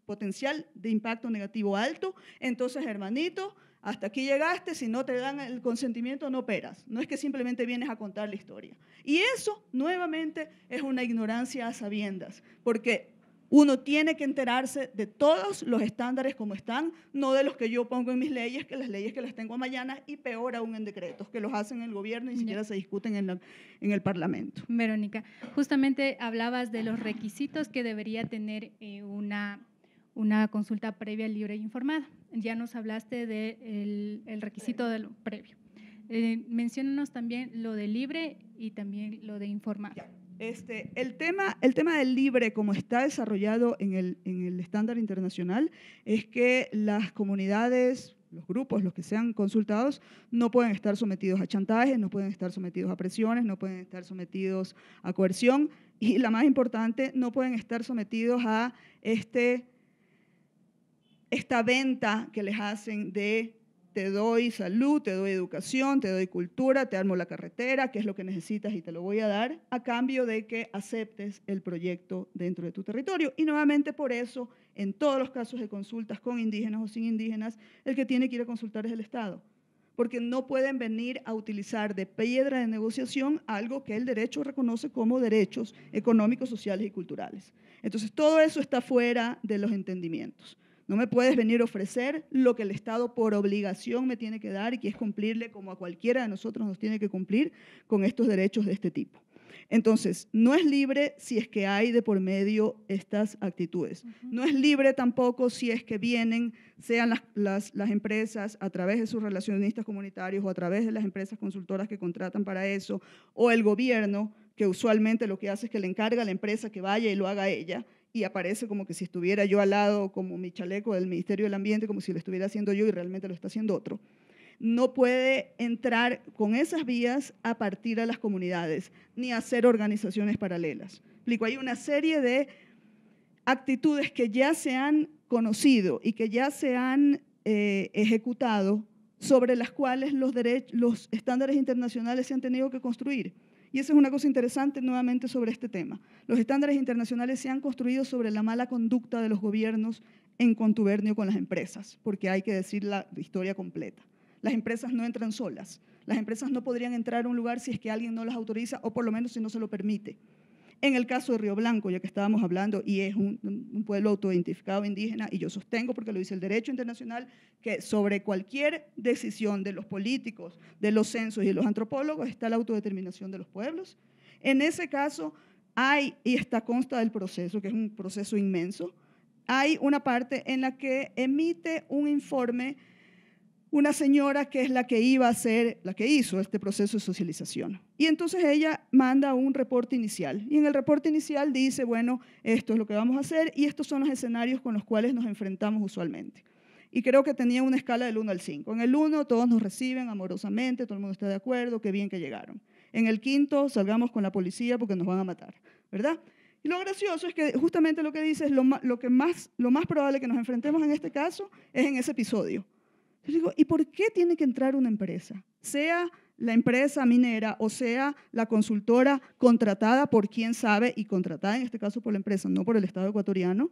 potencial de impacto negativo alto, entonces, hermanito, hasta aquí llegaste, si no te dan el consentimiento no operas. No es que simplemente vienes a contar la historia. Y eso, nuevamente, es una ignorancia a sabiendas, porque uno tiene que enterarse de todos los estándares como están, no de los que yo pongo en mis leyes, que las leyes que las tengo mañana, y peor aún en decretos, que los hacen el gobierno y ni siquiera se discuten en el Parlamento. Verónica, justamente hablabas de los requisitos que debería tener una consulta previa, libre e informada. Ya nos hablaste del requisito de lo previo. Menciónanos también lo de libre y también lo de informada. El tema del libre, como está desarrollado en el estándar internacional, es que las comunidades, los grupos, los que sean consultados, no pueden estar sometidos a chantajes, no pueden estar sometidos a presiones, no pueden estar sometidos a coerción y, la más importante, no pueden estar sometidos a esta venta que les hacen de te doy salud, te doy educación, te doy cultura, te armo la carretera, qué es lo que necesitas y te lo voy a dar, a cambio de que aceptes el proyecto dentro de tu territorio. Y nuevamente por eso, en todos los casos de consultas con indígenas o sin indígenas, el que tiene que ir a consultar es el Estado, porque no pueden venir a utilizar de piedra de negociación algo que el derecho reconoce como derechos económicos, sociales y culturales. Entonces, todo eso está fuera de los entendimientos. No me puedes venir a ofrecer lo que el Estado por obligación me tiene que dar y que es cumplirle como a cualquiera de nosotros nos tiene que cumplir con estos derechos de este tipo. Entonces, no es libre si es que hay de por medio estas actitudes. No es libre tampoco si es que vienen, sean las empresas a través de sus relacionistas comunitarios o a través de las empresas consultoras que contratan para eso, o el gobierno, que usualmente lo que hace es que le encarga a la empresa que vaya y lo haga ella, y aparece como que si estuviera yo al lado, como mi chaleco del Ministerio del Ambiente, como si lo estuviera haciendo yo y realmente lo está haciendo otro. No puede entrar con esas vías a partir a las comunidades, ni hacer organizaciones paralelas. Explico, hay una serie de actitudes que ya se han conocido y que ya se han ejecutado, sobre las cuales los estándares internacionales se han tenido que construir. Y esa es una cosa interesante nuevamente sobre este tema. Los estándares internacionales se han construido sobre la mala conducta de los gobiernos en contubernio con las empresas, porque hay que decir la historia completa. Las empresas no entran solas. Las empresas no podrían entrar a un lugar si es que alguien no las autoriza o por lo menos si no se lo permite. En el caso de Río Blanco, ya que estábamos hablando, y es un pueblo autoidentificado indígena, y yo sostengo, porque lo dice el derecho internacional, que sobre cualquier decisión de los políticos, de los censos y de los antropólogos está la autodeterminación de los pueblos. En ese caso hay, y esta consta del proceso, que es un proceso inmenso, hay una parte en la que emite un informe una señora que es la que hizo este proceso de socialización. Y entonces ella manda un reporte inicial. Y en el reporte inicial dice, bueno, esto es lo que vamos a hacer y estos son los escenarios con los cuales nos enfrentamos usualmente. Y creo que tenía una escala del 1 al 5. En el 1 todos nos reciben amorosamente, todo el mundo está de acuerdo, qué bien que llegaron. En el 5 salgamos con la policía porque nos van a matar, ¿verdad? Y lo gracioso es que justamente lo que dice es lo más probable que nos enfrentemos en este caso es en ese episodio. Yo digo, ¿y por qué tiene que entrar una empresa? Sea la empresa minera o sea la consultora contratada por quien sabe y contratada en este caso por la empresa, no por el Estado ecuatoriano,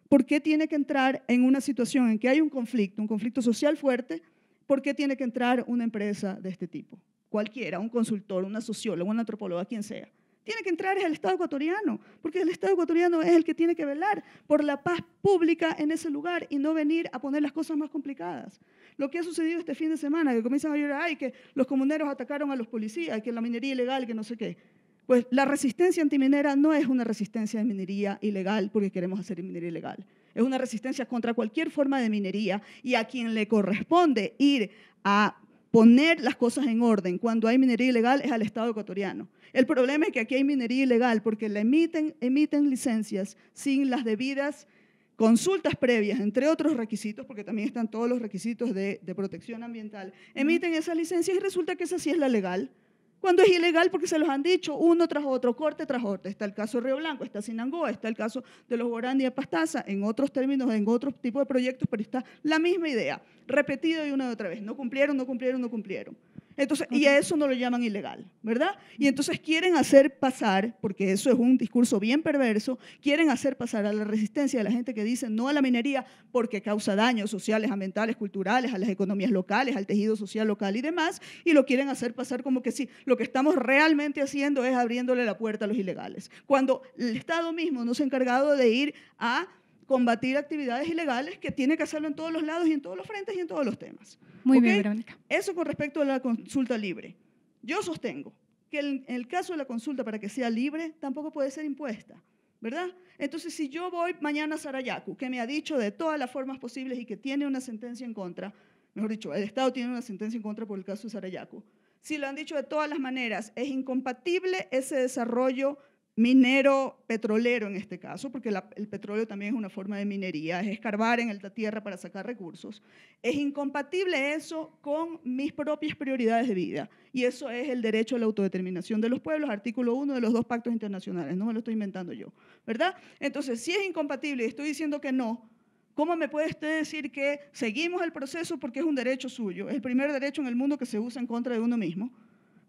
¿por qué tiene que entrar en una situación en que hay un conflicto social fuerte? ¿Por qué tiene que entrar una empresa de este tipo? Cualquiera, un consultor, una socióloga, una antropóloga, quien sea. Tiene que entrar es el Estado ecuatoriano, porque el Estado ecuatoriano es el que tiene que velar por la paz pública en ese lugar y no venir a poner las cosas más complicadas. Lo que ha sucedido este fin de semana, que comienzan a llorar, ay, que los comuneros atacaron a los policías, que la minería ilegal, que no sé qué. Pues la resistencia antiminera no es una resistencia de minería ilegal porque queremos hacer minería ilegal. Es una resistencia contra cualquier forma de minería y a quien le corresponde ir a poner las cosas en orden cuando hay minería ilegal es al Estado ecuatoriano. El problema es que aquí hay minería ilegal porque le emiten licencias sin las debidas consultas previas, entre otros requisitos, porque también están todos los requisitos de protección ambiental. Emiten esas licencias y resulta que esa sí es la legal. Cuando es ilegal porque se los han dicho uno tras otro, corte tras corte. Está el caso de Río Blanco, está Sinangoa, está el caso de los Guarani de Pastaza, en otros términos, en otro tipo de proyectos, pero está la misma idea, repetido y una y otra vez. No cumplieron, no cumplieron, no cumplieron. Entonces, y a eso no lo llaman ilegal, ¿verdad? Y entonces quieren hacer pasar, porque eso es un discurso bien perverso, quieren hacer pasar a la resistencia de la gente que dice no a la minería porque causa daños sociales, ambientales, culturales, a las economías locales, al tejido social local y demás, y lo quieren hacer pasar como que sí, lo que estamos realmente haciendo es abriéndole la puerta a los ilegales. Cuando el Estado mismo no se ha encargado de ir a combatir actividades ilegales, que tiene que hacerlo en todos los lados y en todos los frentes y en todos los temas. Muy ¿Okay? bien, Verónica. Eso con respecto a la consulta libre. Yo sostengo que en el caso de la consulta, para que sea libre, tampoco puede ser impuesta, ¿verdad? Entonces, si yo voy mañana a Sarayaku, que me ha dicho de todas las formas posibles y que tiene una sentencia en contra, mejor dicho, el Estado tiene una sentencia en contra por el caso de Sarayaku, si lo han dicho de todas las maneras, es incompatible ese desarrollo minero, petrolero en este caso, porque el petróleo también es una forma de minería, es escarbar en la tierra para sacar recursos. Es incompatible eso con mis propias prioridades de vida, y eso es el derecho a la autodeterminación de los pueblos, artículo 1 de los 2 pactos internacionales, no me lo estoy inventando yo, ¿verdad? Entonces, si es incompatible y estoy diciendo que no, ¿cómo me puede usted decir que seguimos el proceso porque es un derecho suyo? Es el primer derecho en el mundo que se usa en contra de uno mismo.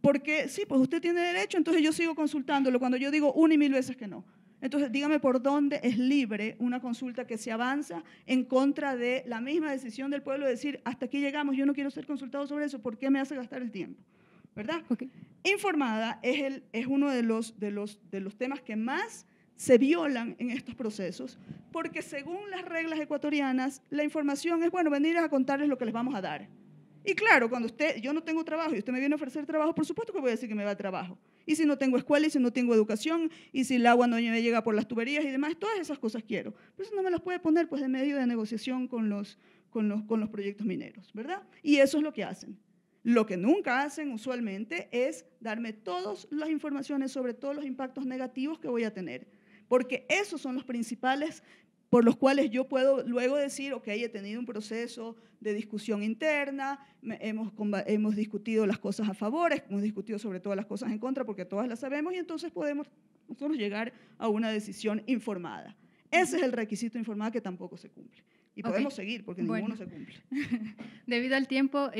Porque sí, pues usted tiene derecho, entonces yo sigo consultándolo cuando yo digo una y mil veces que no. Entonces dígame por dónde es libre una consulta que se avanza en contra de la misma decisión del pueblo de decir hasta aquí llegamos, yo no quiero ser consultado sobre eso, ¿por qué me hace gastar el tiempo? ¿Verdad? Okay. Informada es uno de los temas que más se violan en estos procesos, porque según las reglas ecuatorianas, la información es, bueno, venir a contarles lo que les vamos a dar. Y claro, cuando yo no tengo trabajo y usted me viene a ofrecer trabajo, por supuesto que voy a decir que me va a trabajo. Y si no tengo escuela, y si no tengo educación, y si el agua no me llega por las tuberías y demás, todas esas cosas quiero. Pero eso no me las puede poner pues, en medio de negociación con los proyectos mineros, ¿verdad? Y eso es lo que hacen. Lo que nunca hacen usualmente es darme todas las informaciones sobre todos los impactos negativos que voy a tener, porque esos son los principales por los cuales yo puedo luego decir, ok, he tenido un proceso de discusión interna, hemos discutido las cosas a favor, hemos discutido sobre todas las cosas en contra, porque todas las sabemos, y entonces podemos nosotros llegar a una decisión informada. Ese es el requisito informado que tampoco se cumple. Y podemos seguir, porque ninguno se cumple. Debido al tiempo,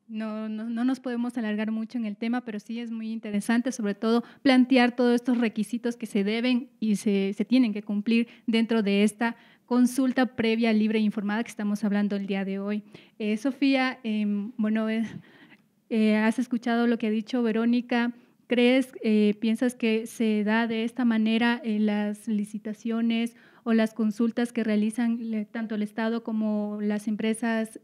no nos podemos alargar mucho en el tema, pero sí es muy interesante, sobre todo, plantear todos estos requisitos que se deben y se tienen que cumplir dentro de esta consulta previa, libre e informada que estamos hablando el día de hoy. Sofía, has escuchado lo que ha dicho Verónica. ¿Piensas que se da de esta manera las licitaciones o las consultas que realizan tanto el Estado como las empresas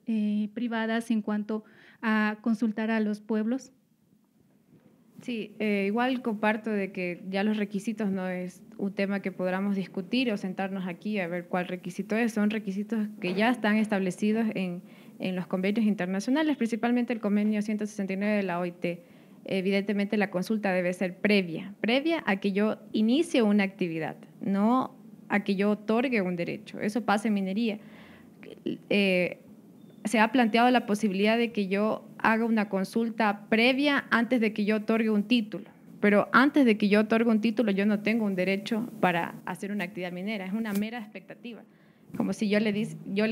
privadas en cuanto a consultar a los pueblos? Sí, igual comparto de que ya los requisitos no es un tema que podamos discutir o sentarnos aquí a ver cuál requisito es. Son requisitos que ya están establecidos en los convenios internacionales, principalmente el convenio 169 de la OIT. Evidentemente la consulta debe ser previa a que yo inicie una actividad, no a que yo otorgue un derecho. Eso pasa en minería. Se ha planteado la posibilidad de que yo haga una consulta previa antes de que yo otorgue un título, pero antes de que yo otorgue un título yo no tengo un derecho para hacer una actividad minera, es una mera expectativa. Como si yo le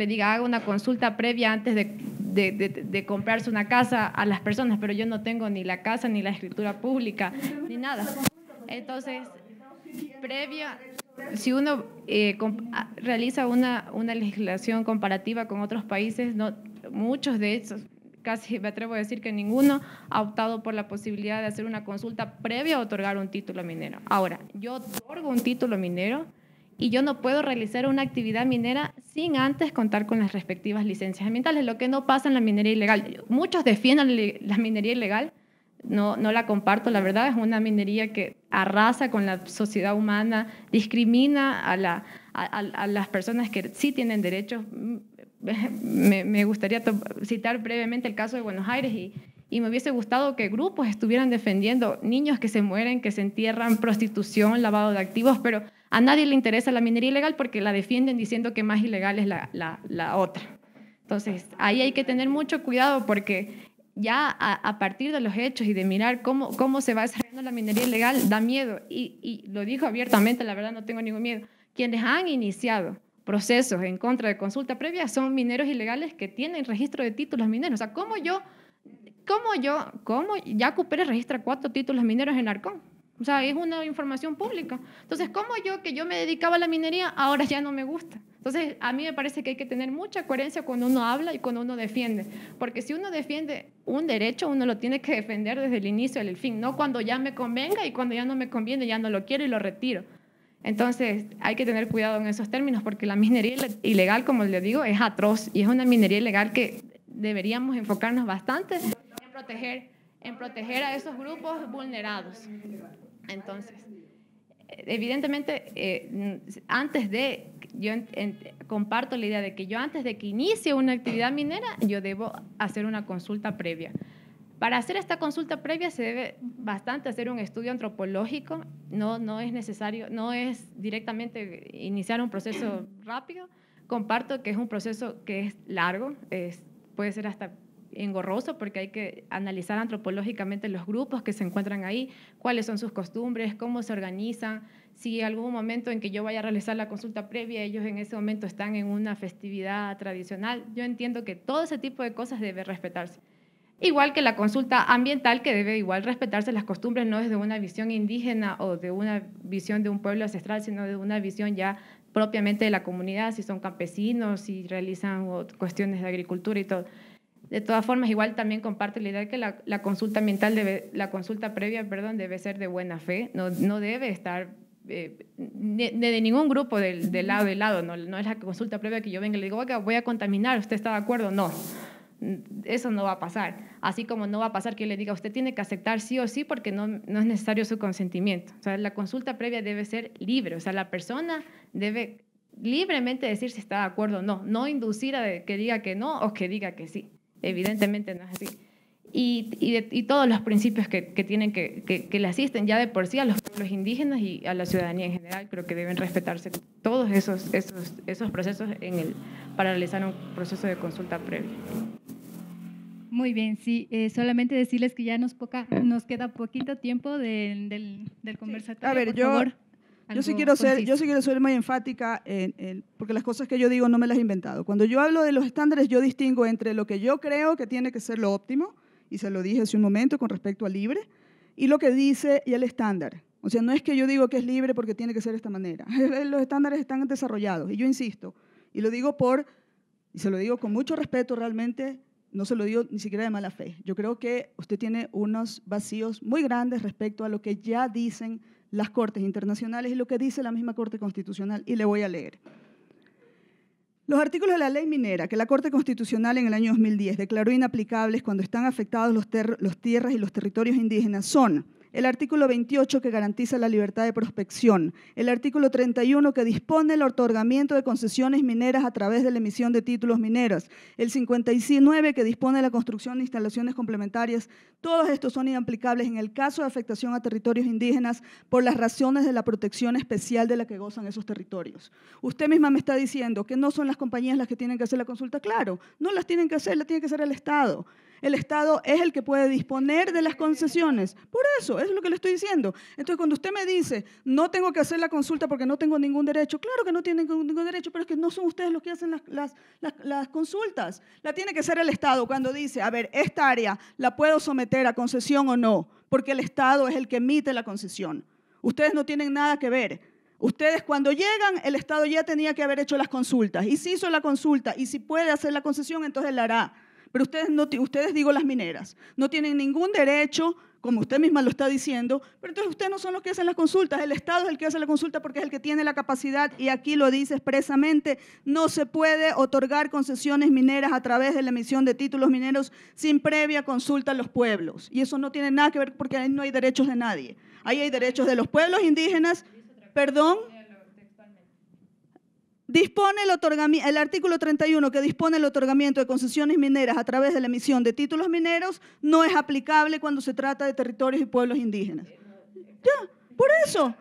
diga, haga una consulta previa antes de comprarse una casa a las personas, pero yo no tengo ni la casa, ni la escritura pública, ni nada. Entonces, si uno realiza una legislación comparativa con otros países, muchos de esos, casi me atrevo a decir que ninguno ha optado por la posibilidad de hacer una consulta previa a otorgar un título minero. Ahora, yo otorgo un título minero y yo no puedo realizar una actividad minera sin antes contar con las respectivas licencias ambientales, lo que no pasa en la minería ilegal. Muchos defienden la minería ilegal, no la comparto, la verdad, es una minería que arrasa con la sociedad humana, discrimina a las personas que sí tienen derechos, me gustaría citar brevemente el caso de Buenos Aires y me hubiese gustado que grupos estuvieran defendiendo niños que se mueren, que se entierran, prostitución, lavado de activos, pero a nadie le interesa la minería ilegal porque la defienden diciendo que más ilegal es la otra. Entonces, ahí hay que tener mucho cuidado porque ya a partir de los hechos y de mirar cómo se va desarrollando la minería ilegal, da miedo. Y lo digo abiertamente, la verdad no tengo ningún miedo. Quienes han iniciado procesos en contra de consulta previa son mineros ilegales que tienen registro de títulos mineros. O sea, ¿cómo ya Cupere registra 4 títulos mineros en Arcón? O sea, es una información pública. Entonces, ¿cómo que yo me dedicaba a la minería, ahora ya no me gusta? Entonces, a mí me parece que hay que tener mucha coherencia cuando uno habla y cuando uno defiende. Porque si uno defiende un derecho, uno lo tiene que defender desde el inicio y el fin, no cuando ya me convenga y cuando ya no me conviene, ya no lo quiero y lo retiro. Entonces, hay que tener cuidado en esos términos porque la minería ilegal, como les digo, es atroz y es una minería ilegal que deberíamos enfocarnos bastante en proteger a esos grupos vulnerados. Entonces, evidentemente, comparto la idea de que yo antes de que inicie una actividad minera, yo debo hacer una consulta previa. Para hacer esta consulta previa se debe bastante hacer un estudio antropológico, no es necesario, no es directamente iniciar un proceso rápido. Comparto que es un proceso que es largo, puede ser hasta engorroso porque hay que analizar antropológicamente los grupos que se encuentran ahí, cuáles son sus costumbres, cómo se organizan, si en algún momento en que yo vaya a realizar la consulta previa, ellos en ese momento están en una festividad tradicional. Yo entiendo que todo ese tipo de cosas debe respetarse. Igual que la consulta ambiental, que debe igual respetarse las costumbres, no desde una visión indígena o de una visión de un pueblo ancestral, sino de una visión ya propiamente de la comunidad, si son campesinos, si realizan cuestiones de agricultura y todo. De todas formas, igual también comparto la idea de que la consulta ambiental la consulta previa, debe ser de buena fe, no debe estar de ningún grupo del lado, no es la consulta previa que yo venga y le digo, oiga, voy a contaminar, ¿usted está de acuerdo? No, eso no va a pasar. Así como no va a pasar que le diga, usted tiene que aceptar sí o sí porque no es necesario su consentimiento. O sea, la consulta previa debe ser libre, o sea, la persona debe libremente decir si está de acuerdo o no inducir a que diga que no o que diga que sí. Evidentemente no es así. Y todos los principios que tienen que le asisten ya de por sí a los pueblos indígenas y a la ciudadanía en general, creo que deben respetarse todos esos procesos para realizar un proceso de consulta previa. Muy bien, sí, solamente decirles que ya nos queda poquito tiempo del conversatorio. A ver, por favor. Yo sí quiero ser muy enfática porque las cosas que yo digo no me las he inventado. Cuando yo hablo de los estándares, yo distingo entre lo que yo creo que tiene que ser lo óptimo, y se lo dije hace un momento con respecto al libre, y lo que dice y el estándar. O sea, no es que yo digo que es libre porque tiene que ser de esta manera. Los estándares están desarrollados, y yo insisto, y se lo digo con mucho respeto realmente, no se lo digo ni siquiera de mala fe. Yo creo que usted tiene unos vacíos muy grandes respecto a lo que ya dicen las Cortes internacionales y lo que dice la misma Corte Constitucional, y le voy a leer. Los artículos de la ley minera que la Corte Constitucional en el año 2010 declaró inaplicables cuando están afectados los tierras y los territorios indígenas son el artículo 28 que garantiza la libertad de prospección, el artículo 31 que dispone el otorgamiento de concesiones mineras a través de la emisión de títulos mineros, el 59 que dispone la construcción de instalaciones complementarias. Todos estos son inaplicables en el caso de afectación a territorios indígenas por las razones de la protección especial de la que gozan esos territorios. Usted misma me está diciendo que no son las compañías las que tienen que hacer la consulta. Claro, no las tienen que hacer, la tiene que hacer el Estado. El Estado es el que puede disponer de las concesiones. Por eso es lo que le estoy diciendo. Entonces, cuando usted me dice, no tengo que hacer la consulta porque no tengo ningún derecho, claro que no tienen ningún derecho, pero es que no son ustedes los que hacen las consultas. La tiene que hacer el Estado cuando dice, a ver, esta área la puedo someter a concesión o no, porque el Estado es el que emite la concesión. Ustedes no tienen nada que ver. Ustedes cuando llegan, el Estado ya tenía que haber hecho las consultas. Y si hizo la consulta y si puede hacer la concesión, entonces la hará. Pero ustedes digo las mineras, no tienen ningún derecho, como usted misma lo está diciendo, pero entonces ustedes no son los que hacen las consultas, el Estado es el que hace la consulta porque es el que tiene la capacidad y aquí lo dice expresamente, no se puede otorgar concesiones mineras a través de la emisión de títulos mineros sin previa consulta a los pueblos. Y eso no tiene nada que ver porque ahí no hay derechos de nadie. Ahí hay derechos de los pueblos indígenas, perdón. dispone el artículo 31 que dispone el otorgamiento de concesiones mineras a través de la emisión de títulos mineros no es aplicable cuando se trata de territorios y pueblos indígenas. Ya, por eso.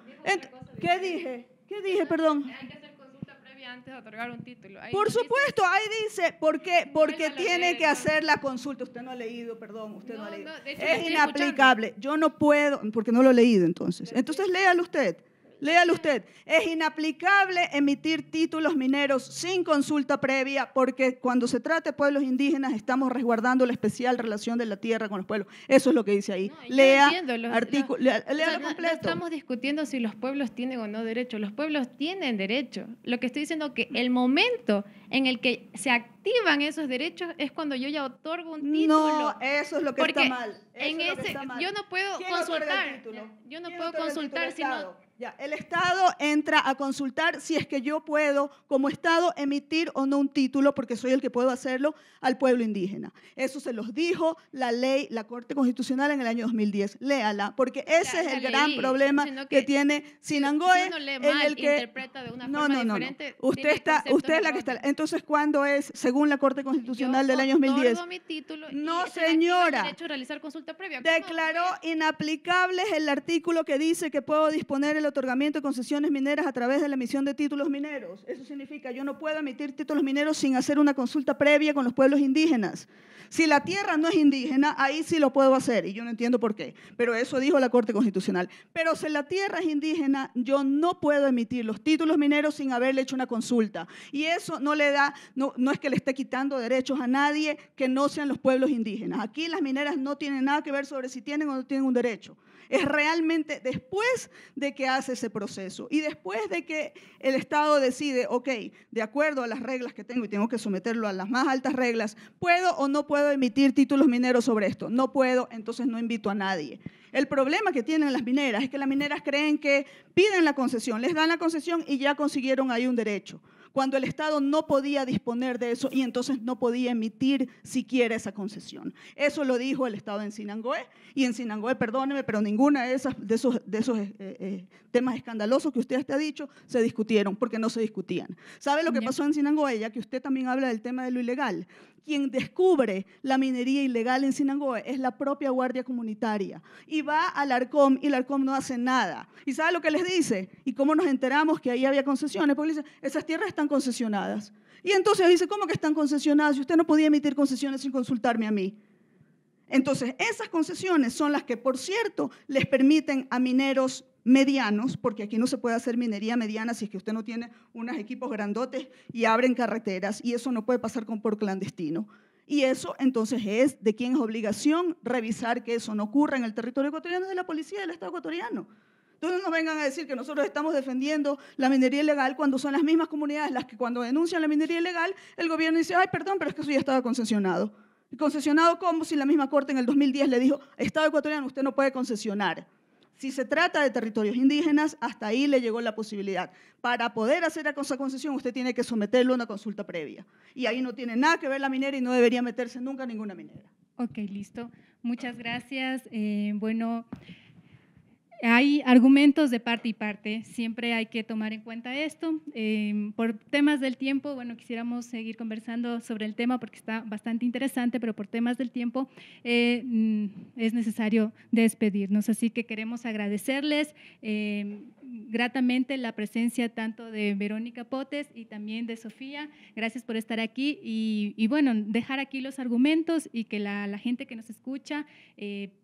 ¿Qué dije? ¿Qué dije, perdón? Hay que hacer consulta previa antes de otorgar un título. Ahí Por supuesto, ahí dice, porque Vuelva a tiene leer, que ¿no? hacer la consulta. Usted no ha leído, perdón, usted no ha No, leído. no, de hecho, lo Es estoy inaplicable. Yo no puedo, porque no lo he leído entonces. Entonces léalo usted. Léalo usted. Es inaplicable emitir títulos mineros sin consulta previa porque cuando se trata de pueblos indígenas estamos resguardando la especial relación de la tierra con los pueblos. Eso es lo que dice ahí. No, yo Lea entiendo, artículo, o sea, léalo no completo. estamos discutiendo si los pueblos tienen o no derecho. Los pueblos tienen derecho. Lo que estoy diciendo es que el momento en el que se activan esos derechos es cuando yo ya otorgo un título. No, eso es lo que Porque está mal. Eso en es lo que ese, está mal. yo no puedo ¿Quién otorga el consultar. título? Yo no ¿Quién puedo otorga el título? consultar El si no. Estado. Ya, el Estado entra a consultar si es que yo puedo, como Estado, emitir o no un título, porque soy el que puedo hacerlo, al pueblo indígena. Eso se los dijo la ley, la Corte Constitucional en el año 2010. Léala, porque ese es Ya el gran leí, problema sino que que tiene Sinangoe, si uno lee en mal, el que interpreta de una forma diferente, Usted tiene está, conceptos usted es la que está. erróneos. Entonces, ¿cuándo es, según la Corte Constitucional del año 2010? Otorgo mi título No, y se me activa el señora. derecho a realizar consulta previa. ¿Cómo Declaró pues? inaplicable el artículo que dice que puedo disponer el otorgamiento de concesiones mineras a través de la emisión de títulos mineros. Eso significa yo no puedo emitir títulos mineros sin hacer una consulta previa con los pueblos indígenas. Si la tierra no es indígena, ahí sí lo puedo hacer y yo no entiendo por qué, pero eso dijo la Corte Constitucional. Pero si la tierra es indígena, yo no puedo emitir los títulos mineros sin haberle hecho una consulta. Y eso no le da, no es que le esté quitando derechos a nadie que no sean los pueblos indígenas. Aquí las mineras no tienen nada que ver sobre si tienen o no tienen un derecho. Es realmente después de que hace ese proceso y después de que el Estado decide, ok, de acuerdo a las reglas que tengo y tengo que someterlo a las más altas reglas, ¿puedo o no puedo emitir títulos mineros sobre esto? No puedo, entonces no invito a nadie. El problema que tienen las mineras es que las mineras creen que piden la concesión, les dan la concesión y ya consiguieron ahí un derecho, cuando el Estado no podía disponer de eso y entonces no podía emitir siquiera esa concesión. Eso lo dijo el Estado en Sinangoe, y en Sinangoe, perdóneme, pero ninguna de esos temas escandalosos que usted te ha dicho se discutieron, porque no se discutían. ¿Sabe lo que pasó en Sinangoe? Ya que usted también habla del tema de lo ilegal. Quien descubre la minería ilegal en Sinangoe es la propia Guardia Comunitaria, y va al Arcom y el Arcom no hace nada. ¿Y sabe lo que les dice? ¿Y cómo nos enteramos que ahí había concesiones? Porque le dice, esas tierras están concesionadas. Y entonces dice, ¿cómo que están concesionadas? Si usted no podía emitir concesiones sin consultarme a mí. Entonces, esas concesiones son las que, por cierto, les permiten a mineros medianos, porque aquí no se puede hacer minería mediana si es que usted no tiene unos equipos grandotes y abren carreteras, y eso no puede pasar por clandestino. Y eso entonces es de quien es obligación revisar que eso no ocurra en el territorio ecuatoriano, de la policía del Estado ecuatoriano. Entonces no nos vengan a decir que nosotros estamos defendiendo la minería ilegal cuando son las mismas comunidades las que cuando denuncian la minería ilegal, el gobierno dice, ay, perdón, pero es que eso ya estaba concesionado. ¿Y concesionado cómo? Si la misma Corte en el 2010 le dijo, Estado ecuatoriano, usted no puede concesionar. Si se trata de territorios indígenas, hasta ahí le llegó la posibilidad. Para poder hacer esa concesión, usted tiene que someterlo a una consulta previa. Y ahí no tiene nada que ver la minera y no debería meterse nunca ninguna minera. Ok, listo. Muchas gracias. Bueno, hay argumentos de parte y parte, siempre hay que tomar en cuenta esto. Por temas del tiempo, bueno, quisiéramos seguir conversando sobre el tema porque está bastante interesante, pero por temas del tiempo es necesario despedirnos. Así que queremos agradecerles gratamente la presencia tanto de Verónica Potes y también de Sofía. Gracias por estar aquí y bueno, dejar aquí los argumentos y que la gente que nos escucha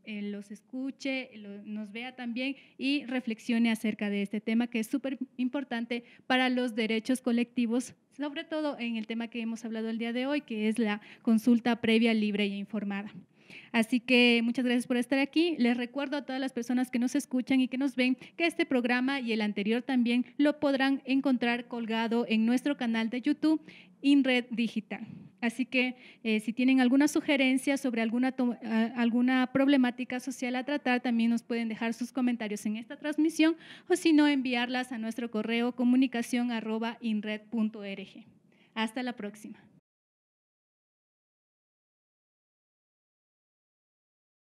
los escuche, nos vea también y reflexione acerca de este tema que es súper importante para los derechos colectivos, sobre todo en el tema que hemos hablado el día de hoy, que es la consulta previa, libre e informada. Así que muchas gracias por estar aquí. Les recuerdo a todas las personas que nos escuchan y que nos ven que este programa y el anterior también lo podrán encontrar colgado en nuestro canal de YouTube, INRED Digital. Así que si tienen alguna sugerencia sobre alguna problemática social a tratar, también nos pueden dejar sus comentarios en esta transmisión o si no, enviarlas a nuestro correo comunicación@inred.org. Hasta la próxima.